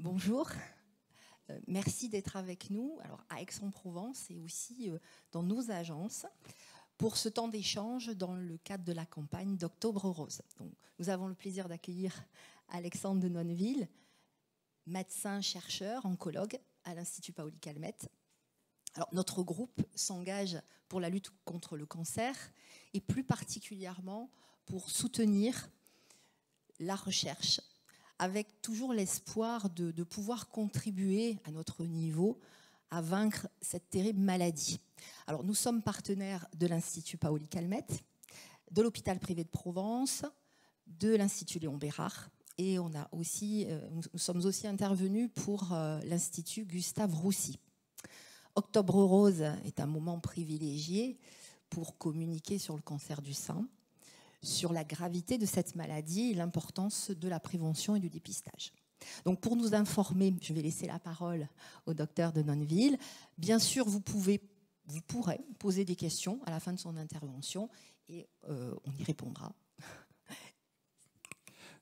Bonjour, merci d'être avec nous alors, à Aix-en-Provence et aussi dans nos agences pour ce temps d'échange dans le cadre de la campagne d'Octobre Rose. Donc, nous avons le plaisir d'accueillir Alexandre de Nonneville, médecin-chercheur, oncologue à l'Institut Paoli Calmette. Alors, notre groupe s'engage pour la lutte contre le cancer et plus particulièrement pour soutenir la recherche avec toujours l'espoir de pouvoir contribuer à notre niveau à vaincre cette terrible maladie. Alors, nous sommes partenaires de l'Institut Paoli Calmette, de l'hôpital privé de Provence, de l'Institut Léon Bérard, et nous sommes aussi intervenus pour l'Institut Gustave Roussy. Octobre Rose est un moment privilégié pour communiquer sur le cancer du sein, sur la gravité de cette maladie et l'importance de la prévention et du dépistage. Donc pour nous informer, je vais laisser la parole au docteur de Nonneville. Bien sûr, vous pourrez poser des questions à la fin de son intervention et on y répondra.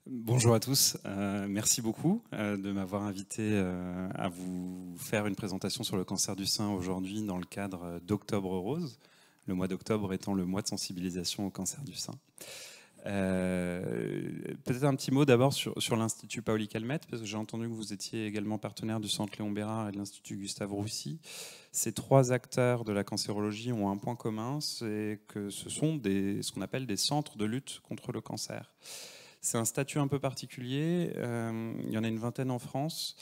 Bonjour à tous, merci beaucoup de m'avoir invité à vous faire une présentation sur le cancer du sein aujourd'hui dans le cadre d'Octobre Rose, le mois d'octobre étant le mois de sensibilisation au cancer du sein. Peut-être un petit mot d'abord sur l'Institut Paoli Calmette, parce que j'ai entendu que vous étiez également partenaire du Centre Léon Bérard et de l'Institut Gustave Roussy. Ces trois acteurs de la cancérologie ont un point commun, c'est que ce sont ce qu'on appelle des centres de lutte contre le cancer. C'est un statut un peu particulier, il y en a une vingtaine en France,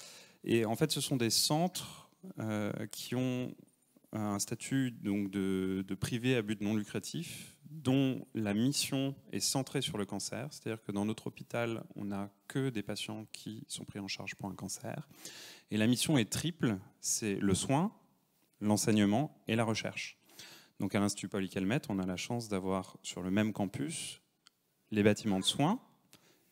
et en fait ce sont des centres qui ont un statut donc de privé à but non lucratif, dont la mission est centrée sur le cancer, c'est-à-dire que dans notre hôpital, on n'a que des patients qui sont pris en charge pour un cancer, et la mission est triple, c'est le soin, l'enseignement et la recherche. Donc à l'Institut Paoli Calmette, on a la chance d'avoir sur le même campus les bâtiments de soins,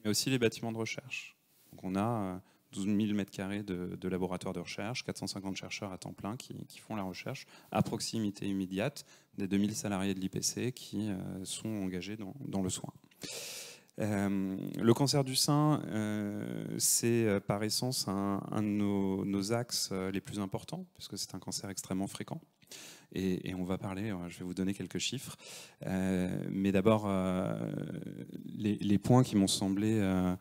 mais aussi les bâtiments de recherche. Donc on a 12 000 m² de laboratoires de recherche, 450 chercheurs à temps plein qui font la recherche à proximité immédiate des 2000 salariés de l'IPC qui sont engagés dans le soin. Le cancer du sein, c'est par essence un de nos axes les plus importants, parce que c'est un cancer extrêmement fréquent. Et on va parler, je vais vous donner quelques chiffres. Mais d'abord, les points qui m'ont semblé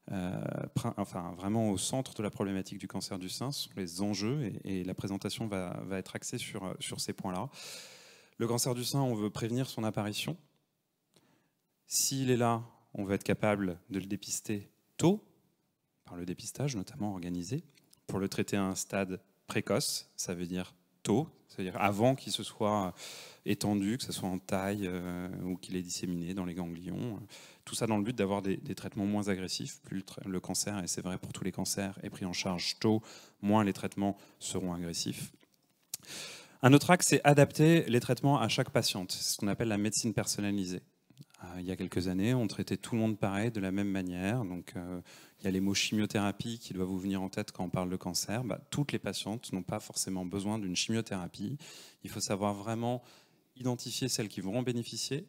vraiment au centre de la problématique du cancer du sein sont les enjeux, et la présentation va être axée sur ces points-là. Le cancer du sein, on veut prévenir son apparition. S'il est là, on veut être capable de le dépister tôt, par le dépistage notamment organisé, pour le traiter à un stade précoce, ça veut dire tôt, c'est-à-dire avant qu'il se soit étendu, que ce soit en taille ou qu'il ait disséminé dans les ganglions. Tout ça dans le but d'avoir des traitements moins agressifs. Plus le cancer, et c'est vrai pour tous les cancers, est pris en charge tôt, moins les traitements seront agressifs. Un autre axe, c'est adapter les traitements à chaque patiente. C'est ce qu'on appelle la médecine personnalisée. Il y a quelques années, on traitait tout le monde pareil, de la même manière. Donc, il y a les mots chimiothérapie qui doivent vous venir en tête quand on parle de cancer. Toutes les patientes n'ont pas forcément besoin d'une chimiothérapie. Il faut savoir vraiment identifier celles qui vont en bénéficier,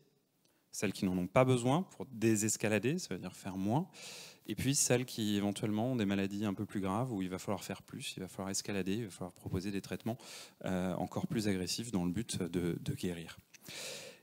celles qui n'en ont pas besoin pour désescalader, ça veut dire faire moins, et puis celles qui éventuellement ont des maladies un peu plus graves où il va falloir faire plus, il va falloir escalader, il va falloir proposer des traitements encore plus agressifs dans le but de guérir.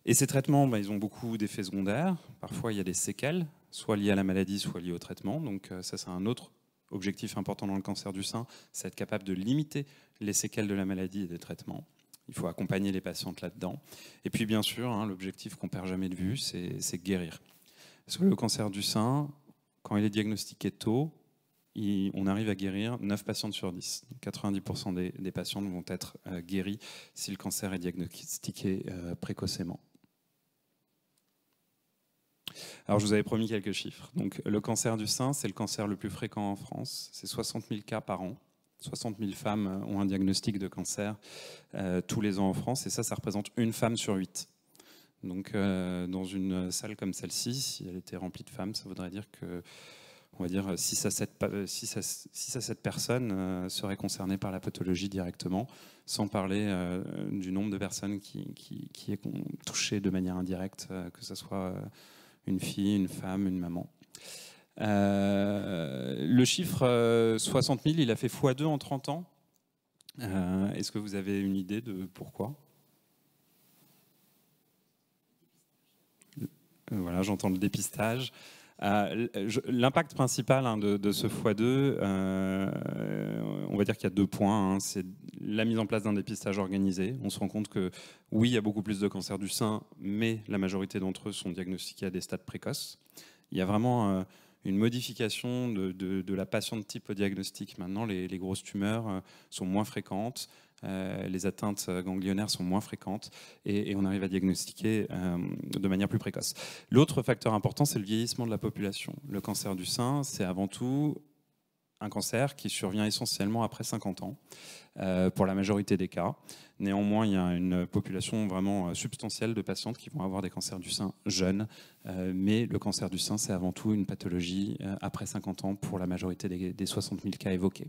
Et ces traitements, ils ont beaucoup d'effets secondaires. Parfois, il y a des séquelles, soit liées à la maladie, soit liées au traitement. Donc ça, c'est un autre objectif important dans le cancer du sein, c'est être capable de limiter les séquelles de la maladie et des traitements. Il faut accompagner les patientes là-dedans. Et puis, bien sûr, l'objectif qu'on ne perd jamais de vue, c'est guérir. Parce que le cancer du sein, quand il est diagnostiqué tôt, on arrive à guérir 9 patientes sur 10. 90% des patientes vont être guéries si le cancer est diagnostiqué précocement. Alors, je vous avais promis quelques chiffres. Donc, le cancer du sein, c'est le cancer le plus fréquent en France. C'est 60 000 cas par an. 60 000 femmes ont un diagnostic de cancer tous les ans en France. Et ça représente une femme sur 8. Donc, dans une salle comme celle-ci, si elle était remplie de femmes, ça voudrait dire que, on va dire, 6 à 7 personnes seraient concernées par la pathologie directement, sans parler du nombre de personnes qui est touchées de manière indirecte, que ce soit une fille, une femme, une maman. Le chiffre 60 000, il a fait x2 en 30 ans. Est-ce que vous avez une idée de pourquoi? Voilà, j'entends le dépistage. L'impact principal de ce x2, on va dire qu'il y a 2 points. C'est la mise en place d'un dépistage organisé. On se rend compte que oui, il y a beaucoup plus de cancers du sein, mais la majorité d'entre eux sont diagnostiqués à des stades précoces. Il y a vraiment une modification de la patiente type au diagnostic. Maintenant, les grosses tumeurs sont moins fréquentes. Les atteintes ganglionnaires sont moins fréquentes et on arrive à diagnostiquer de manière plus précoce. L'autre facteur important, c'est le vieillissement de la population. Le cancer du sein, c'est avant tout un cancer qui survient essentiellement après 50 ans, pour la majorité des cas. Néanmoins, il y a une population vraiment substantielle de patientes qui vont avoir des cancers du sein jeunes, mais le cancer du sein, c'est avant tout une pathologie après 50 ans pour la majorité des 60 000 cas évoqués.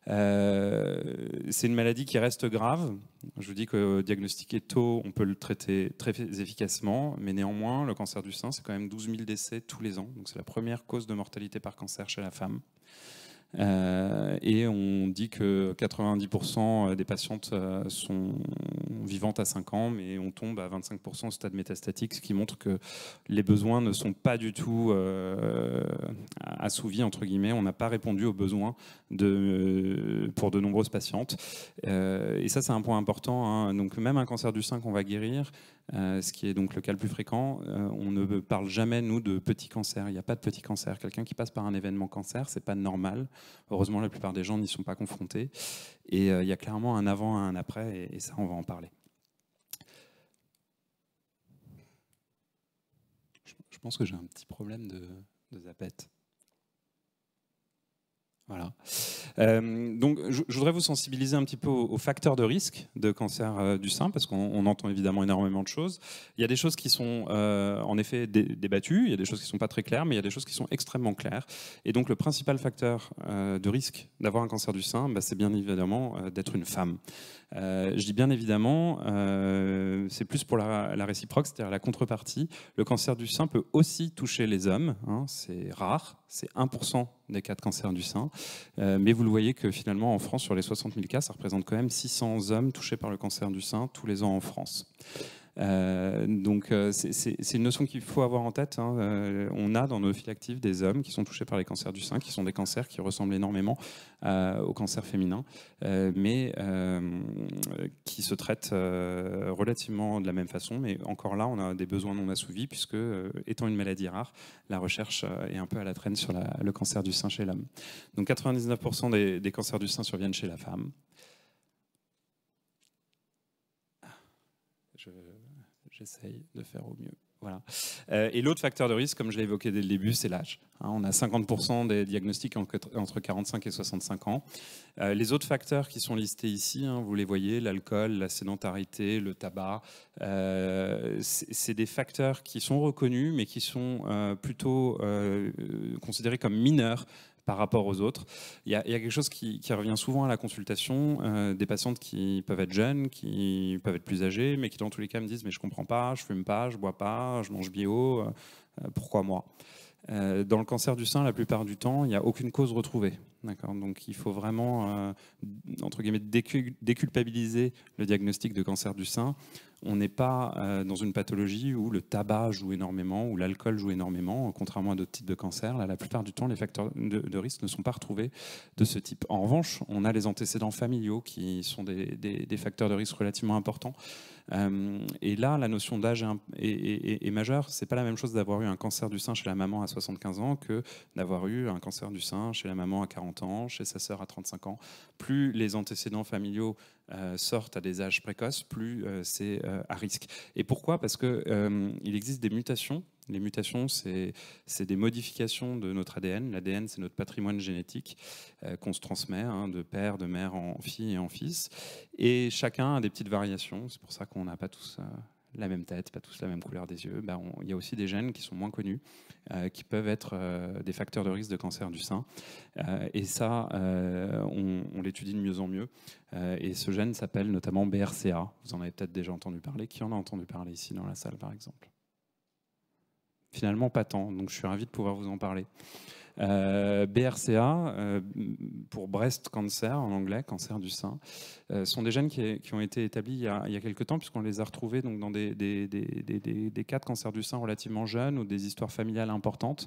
C'est une maladie qui reste grave. Je vous dis que diagnostiqué tôt, on peut le traiter très efficacement, mais néanmoins, le cancer du sein, c'est quand même 12 000 décès tous les ans. Donc c'est la première cause de mortalité par cancer chez la femme. Et on dit que 90% des patientes sont vivantes à 5 ans, mais on tombe à 25% au stade métastatique, ce qui montre que les besoins ne sont pas du tout assouvis, entre guillemets. On n'a pas répondu aux besoins pour de nombreuses patientes. Et ça, c'est un point important, hein. Donc même un cancer du sein qu'on va guérir, ce qui est donc le cas le plus fréquent, on ne parle jamais, nous, de petits cancers. Il n'y a pas de petits cancers. Quelqu'un qui passe par un événement cancer, c'est pas normal. Heureusement, la plupart des gens n'y sont pas confrontés. Et il y a clairement un avant et un après, et ça, on va en parler. Je pense que j'ai un petit problème de zapette. Voilà. Donc, je voudrais vous sensibiliser un petit peu aux facteurs de risque de cancer du sein, parce qu'on entend évidemment énormément de choses. Il y a des choses qui sont en effet débattues, il y a des choses qui ne sont pas très claires, mais il y a des choses qui sont extrêmement claires. Et donc, le principal facteur de risque d'avoir un cancer du sein, bah, c'est bien évidemment d'être une femme. Je dis bien évidemment, c'est plus pour la réciproque, c'est-à-dire la contrepartie. Le cancer du sein peut aussi toucher les hommes, hein, c'est rare, c'est 1% des cas de cancer du sein. Mais vous le voyez que finalement en France, sur les 60 000 cas, ça représente quand même 600 hommes touchés par le cancer du sein tous les ans en France. Donc c'est une notion qu'il faut avoir en tête, hein. On a dans nos files actives des hommes qui sont touchés par les cancers du sein, qui sont des cancers qui ressemblent énormément au cancer féminin, mais qui se traitent relativement de la même façon. Mais encore là, on a des besoins non assouvis, puisque étant une maladie rare, la recherche est un peu à la traîne sur le cancer du sein chez l'homme. Donc 99% des cancers du sein surviennent chez la femme. J'essaye de faire au mieux. Voilà. Et l'autre facteur de risque, comme je l'ai évoqué dès le début, c'est l'âge. On a 50% des diagnostics entre 45 et 65 ans. Les autres facteurs qui sont listés ici, vous les voyez, l'alcool, la sédentarité, le tabac, c'est des facteurs qui sont reconnus, mais qui sont plutôt considérés comme mineurs par rapport aux autres. Il y a quelque chose qui revient souvent à la consultation, des patientes qui peuvent être jeunes, qui peuvent être plus âgées, mais qui dans tous les cas me disent « mais je comprends pas, je fume pas, je bois pas, je mange bio, pourquoi moi ?» Dans le cancer du sein, la plupart du temps, il n'y a aucune cause retrouvée. Donc il faut vraiment, entre guillemets, déculpabiliser le diagnostic de cancer du sein. On n'est pas dans une pathologie où le tabac joue énormément, où l'alcool joue énormément, contrairement à d'autres types de cancers. Là, la plupart du temps, les facteurs de risque ne sont pas retrouvés de ce type. En revanche, on a les antécédents familiaux qui sont des facteurs de risque relativement importants. Et là, la notion d'âge est majeure. C'est pas la même chose d'avoir eu un cancer du sein chez la maman à 75 ans que d'avoir eu un cancer du sein chez la maman à 40 ans, chez sa sœur à 35 ans. Plus les antécédents familiaux sortent à des âges précoces, plus c'est à risque. Et pourquoi ? Parce qu'il existe des mutations. Les mutations, c'est des modifications de notre ADN. L'ADN, c'est notre patrimoine génétique qu'on se transmet de père, de mère en fille et en fils. Et chacun a des petites variations. C'est pour ça qu'on n'a pas tous la même tête, pas tous la même couleur des yeux. Il y a aussi des gènes qui sont moins connus, qui peuvent être des facteurs de risque de cancer du sein. Et ça, on l'étudie de mieux en mieux. Et ce gène s'appelle notamment BRCA. Vous en avez peut-être déjà entendu parler. Qui en a entendu parler ici dans la salle, par exemple ? finalement pas tant. Donc je suis ravi de pouvoir vous en parler. BRCA, pour breast cancer en anglais, cancer du sein, sont des gènes qui ont été établis il y a quelques temps, puisqu'on les a retrouvés donc, dans des cas de cancer du sein relativement jeunes ou des histoires familiales importantes.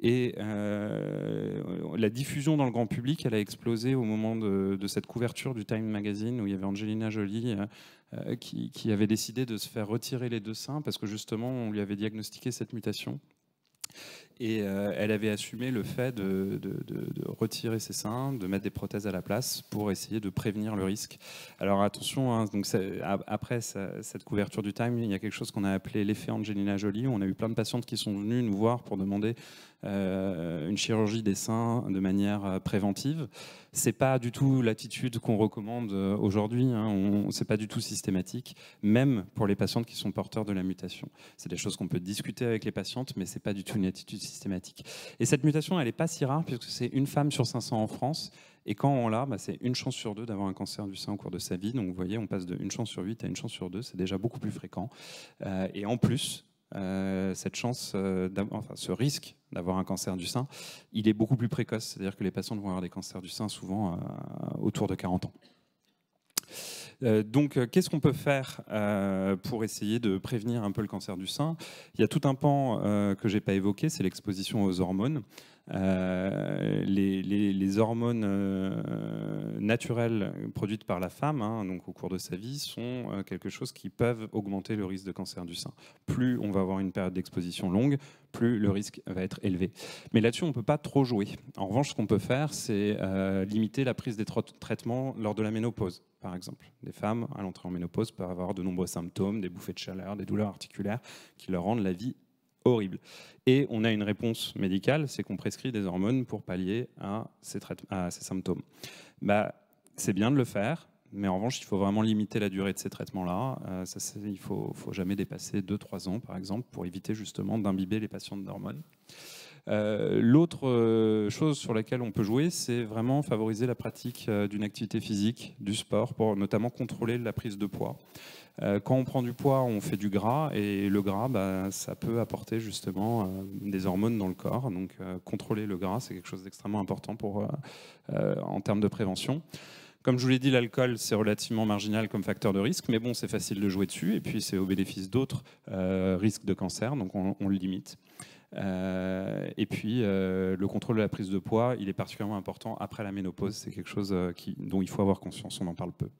Et la diffusion dans le grand public, elle a explosé au moment de cette couverture du Time Magazine, où il y avait Angelina Jolie qui avait décidé de se faire retirer les 2 seins, parce que justement, on lui avait diagnostiqué cette mutation. Et elle avait assumé le fait de retirer ses seins, de mettre des prothèses à la place pour essayer de prévenir le risque. Alors attention, hein, donc après cette couverture du Time, il y a quelque chose qu'on a appelé l'effet Angelina Jolie. On a eu plein de patientes qui sont venues nous voir pour demander une chirurgie des seins de manière préventive. C'est pas du tout l'attitude qu'on recommande aujourd'hui, hein. C'est pas du tout systématique, même pour les patientes qui sont porteurs de la mutation. C'est des choses qu'on peut discuter avec les patientes, mais c'est pas du tout une attitude systématique. Et cette mutation, elle est pas si rare, puisque c'est une femme sur 500 en France. Et quand on l'a, c'est une chance sur 2 d'avoir un cancer du sein au cours de sa vie. Donc vous voyez, on passe de une chance sur 8 à une chance sur 2. C'est déjà beaucoup plus fréquent. Et en plus, cette chance, ce risque d'avoir un cancer du sein, il est beaucoup plus précoce. C'est-à-dire que les patientes vont avoir des cancers du sein souvent autour de 40 ans. Donc, qu'est-ce qu'on peut faire pour essayer de prévenir un peu le cancer du sein? Il y a tout un pan que je n'ai pas évoqué, c'est l'exposition aux hormones. Les hormones naturelles produites par la femme, hein, donc au cours de sa vie, sont quelque chose qui peuvent augmenter le risque de cancer du sein. Plus on va avoir une période d'exposition longue, plus le risque va être élevé. Mais là-dessus, on ne peut pas trop jouer. En revanche, ce qu'on peut faire, c'est limiter la prise des traitements lors de la ménopause, par exemple. Des femmes à l'entrée en ménopause peuvent avoir de nombreux symptômes, des bouffées de chaleur, des douleurs articulaires qui leur rendent la vie horrible. Et on a une réponse médicale, c'est qu'on prescrit des hormones pour pallier à ces symptômes. C'est bien de le faire, mais en revanche, il faut vraiment limiter la durée de ces traitements-là. Il ne faut jamais dépasser 2-3 ans, par exemple, pour éviter justement d'imbiber les patientes d'hormones. L'autre chose sur laquelle on peut jouer, c'est vraiment favoriser la pratique d'une activité physique, du sport, pour notamment contrôler la prise de poids. Quand on prend du poids, on fait du gras, et le gras, ça peut apporter justement des hormones dans le corps. Donc contrôler le gras, c'est quelque chose d'extrêmement important en termes de prévention. Comme je vous l'ai dit, l'alcool, c'est relativement marginal comme facteur de risque, mais bon, c'est facile de jouer dessus, et puis c'est au bénéfice d'autres risques de cancer, donc on le limite. Et puis le contrôle de la prise de poids, il est particulièrement important après la ménopause. C'est quelque chose dont il faut avoir conscience, on en parle peu.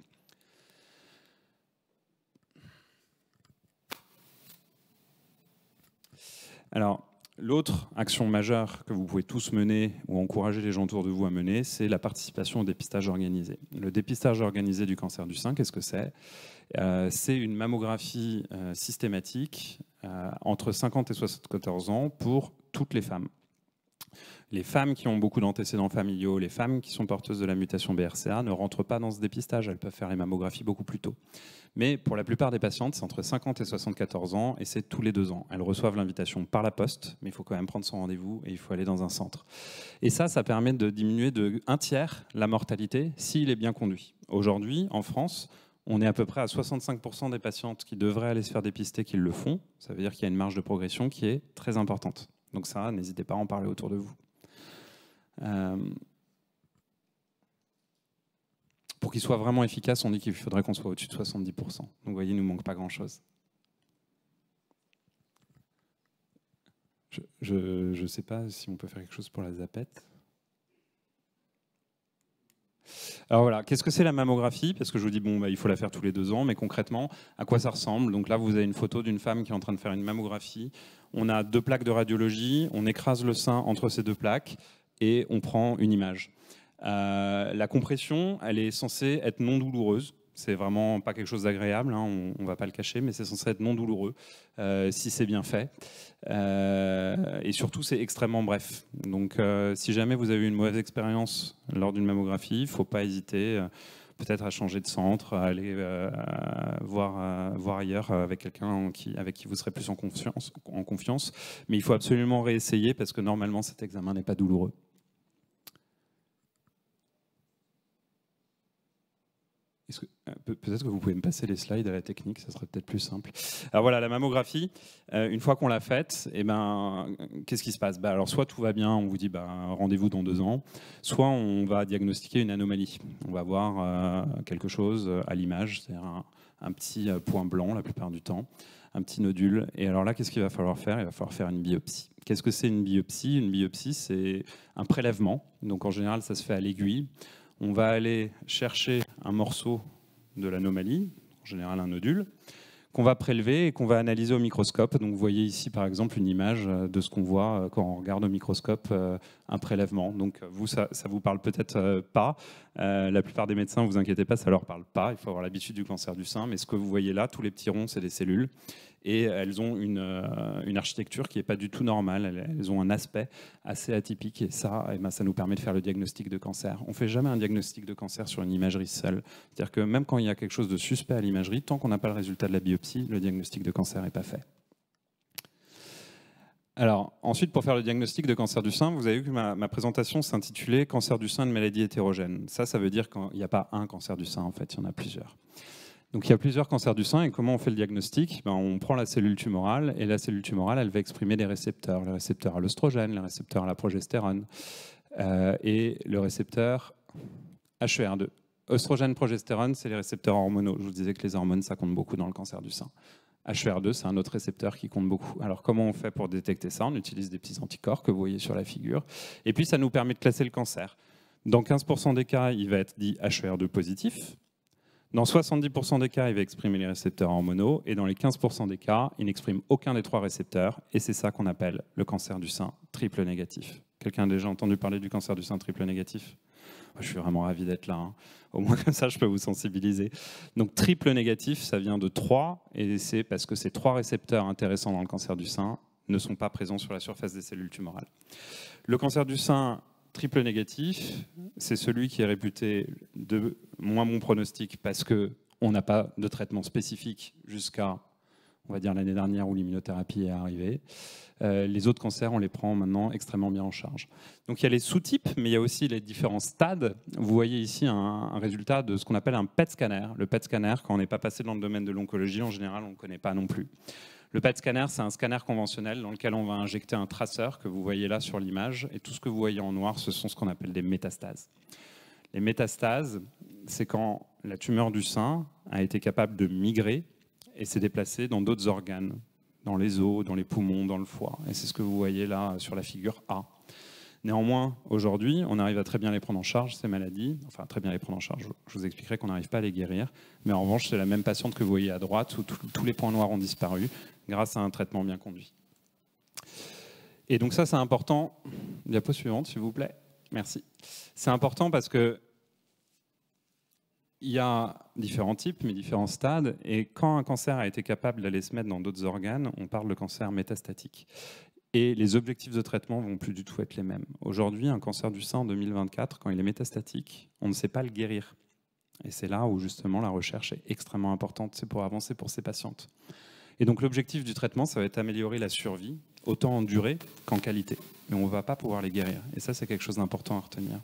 Alors, l'autre action majeure que vous pouvez tous mener ou encourager les gens autour de vous à mener, c'est la participation au dépistage organisé. Le dépistage organisé du cancer du sein, qu'est-ce que c'est ? C'est une mammographie systématique entre 50 et 74 ans pour toutes les femmes. Les femmes qui ont beaucoup d'antécédents familiaux, les femmes qui sont porteuses de la mutation BRCA ne rentrent pas dans ce dépistage, elles peuvent faire les mammographies beaucoup plus tôt. Mais pour la plupart des patientes, c'est entre 50 et 74 ans et c'est tous les 2 ans. Elles reçoivent l'invitation par la poste, mais il faut quand même prendre son rendez-vous et il faut aller dans un centre. Et ça permet de diminuer de 1/3 la mortalité s'il est bien conduit. Aujourd'hui, en France, on est à peu près à 65% des patientes qui devraient aller se faire dépister qui le font. Ça veut dire qu'il y a une marge de progression qui est très importante. Donc ça, n'hésitez pas à en parler autour de vous. Pour qu'il soit vraiment efficace, on dit qu'il faudrait qu'on soit au-dessus de 70%. Donc vous voyez, il ne nous manque pas grand-chose. Je ne sais pas si on peut faire quelque chose pour la zapette. Alors voilà, qu'est-ce que c'est la mammographie? Parce que je vous dis, il faut la faire tous les 2 ans, mais concrètement, à quoi ça ressemble? Donc là, vous avez une photo d'une femme qui est en train de faire une mammographie. On a 2 plaques de radiologie, on écrase le sein entre ces 2 plaques et on prend une image. La compression, elle est censée être non douloureuse. C'est vraiment pas quelque chose d'agréable, on ne va pas le cacher, mais c'est censé être non douloureux si c'est bien fait. Et surtout, c'est extrêmement bref. Donc, si jamais vous avez eu une mauvaise expérience lors d'une mammographie, il ne faut pas hésiter peut-être à changer de centre, à aller voir ailleurs avec quelqu'un avec qui vous serez plus en confiance. Mais il faut absolument réessayer parce que normalement, cet examen n'est pas douloureux. Peut-être que vous pouvez me passer les slides à la technique, ça serait peut-être plus simple. Alors voilà, la mammographie, une fois qu'on l'a faite, qu'est-ce qui se passe ? Alors soit tout va bien, on vous dit rendez-vous dans 2 ans, soit on va diagnostiquer une anomalie. On va voir quelque chose à l'image, c'est-à-dire un petit point blanc la plupart du temps, un petit nodule. Et alors là, qu'est-ce qu'il va falloir faire ? Il va falloir faire une biopsie. Qu'est-ce que c'est une biopsie ? Une biopsie, c'est un prélèvement. Donc en général, ça se fait à l'aiguille. On va aller chercher un morceau de l'anomalie, en général un nodule, qu'on va prélever et qu'on va analyser au microscope. Donc vous voyez ici par exemple une image de ce qu'on voit quand on regarde au microscope un prélèvement. Donc vous, ça vous parle peut-être pas. La plupart des médecins, vous inquiétez pas, ça leur parle pas. Il faut avoir l'habitude du cancer du sein. Mais ce que vous voyez là, tous les petits ronds, c'est des cellules. Et elles ont une architecture qui n'est pas du tout normale. Elles ont un aspect assez atypique. Et ça, ça nous permet de faire le diagnostic de cancer. On ne fait jamais un diagnostic de cancer sur une imagerie seule. C'est-à-dire que même quand il y a quelque chose de suspect à l'imagerie, tant qu'on n'a pas le résultat de la biopsie, le diagnostic de cancer n'est pas fait. Alors, ensuite, pour faire le diagnostic de cancer du sein, vous avez vu que ma présentation s'intitulait « Cancer du sein, une maladie hétérogène ». Ça veut dire qu'il n'y a pas un cancer du sein, en fait, il y en a plusieurs. Donc il y a plusieurs cancers du sein et comment on fait le diagnostic ? On prend la cellule tumorale et la cellule tumorale, elle va exprimer des récepteurs. Le récepteur à l'œstrogène, le récepteur à la progestérone et le récepteur HER2. Oestrogène, progestérone, c'est les récepteurs hormonaux. Je vous disais que les hormones, ça compte beaucoup dans le cancer du sein. HER2, c'est un autre récepteur qui compte beaucoup. Alors comment on fait pour détecter ça ? On utilise des petits anticorps que vous voyez sur la figure. Et puis ça nous permet de classer le cancer. Dans 15% des cas, il va être dit HER2 positif. Dans 70% des cas, il va exprimer les récepteurs hormonaux et dans les 15% des cas, il n'exprime aucun des 3 récepteurs et c'est ça qu'on appelle le cancer du sein triple négatif. Quelqu'un a déjà entendu parler du cancer du sein triple négatif ? Je suis vraiment ravi d'être là. Au moins comme ça, je peux vous sensibiliser. Donc triple négatif, ça vient de 3 et c'est parce que ces 3 récepteurs intéressants dans le cancer du sein ne sont pas présents sur la surface des cellules tumorales. Le cancer du sein triple négatif, c'est celui qui est réputé de moins bon pronostic parce qu'on n'a pas de traitement spécifique jusqu'à, on va dire, l'année dernière où l'immunothérapie est arrivée. Les autres cancers, on les prend maintenant extrêmement bien en charge. Donc il y a les sous-types, mais il y a aussi les différents stades. Vous voyez ici un résultat de ce qu'on appelle un PET scanner. Le PET scanner, quand on n'est pas passé dans le domaine de l'oncologie, en général, on ne connaît pas non plus. Le PET scanner, c'est un scanner conventionnel dans lequel on va injecter un traceur que vous voyez là sur l'image. Et tout ce que vous voyez en noir, ce sont ce qu'on appelle des métastases. Les métastases, c'est quand la tumeur du sein a été capable de migrer et s'est déplacée dans d'autres organes, dans les os, dans les poumons, dans le foie. Et c'est ce que vous voyez là sur la figure A. Néanmoins, aujourd'hui, on arrive à très bien les prendre en charge, ces maladies. Enfin, très bien les prendre en charge. Je vous expliquerai qu'on n'arrive pas à les guérir. Mais en revanche, c'est la même patiente que vous voyez à droite, où tous les points noirs ont disparu grâce à un traitement bien conduit. Et donc ça, c'est important. Diapo suivante, s'il vous plaît. Merci. C'est important parce que il y a différents types, mais différents stades. Et quand un cancer a été capable d'aller se mettre dans d'autres organes, on parle de cancer métastatique. Et les objectifs de traitement vont plus du tout être les mêmes. Aujourd'hui, un cancer du sein en 2024, quand il est métastatique, on ne sait pas le guérir. Et c'est là où justement la recherche est extrêmement importante, c'est pour avancer pour ces patientes. Et donc l'objectif du traitement, ça va être améliorer la survie, autant en durée qu'en qualité. Mais on ne va pas pouvoir les guérir. Et ça, c'est quelque chose d'important à retenir.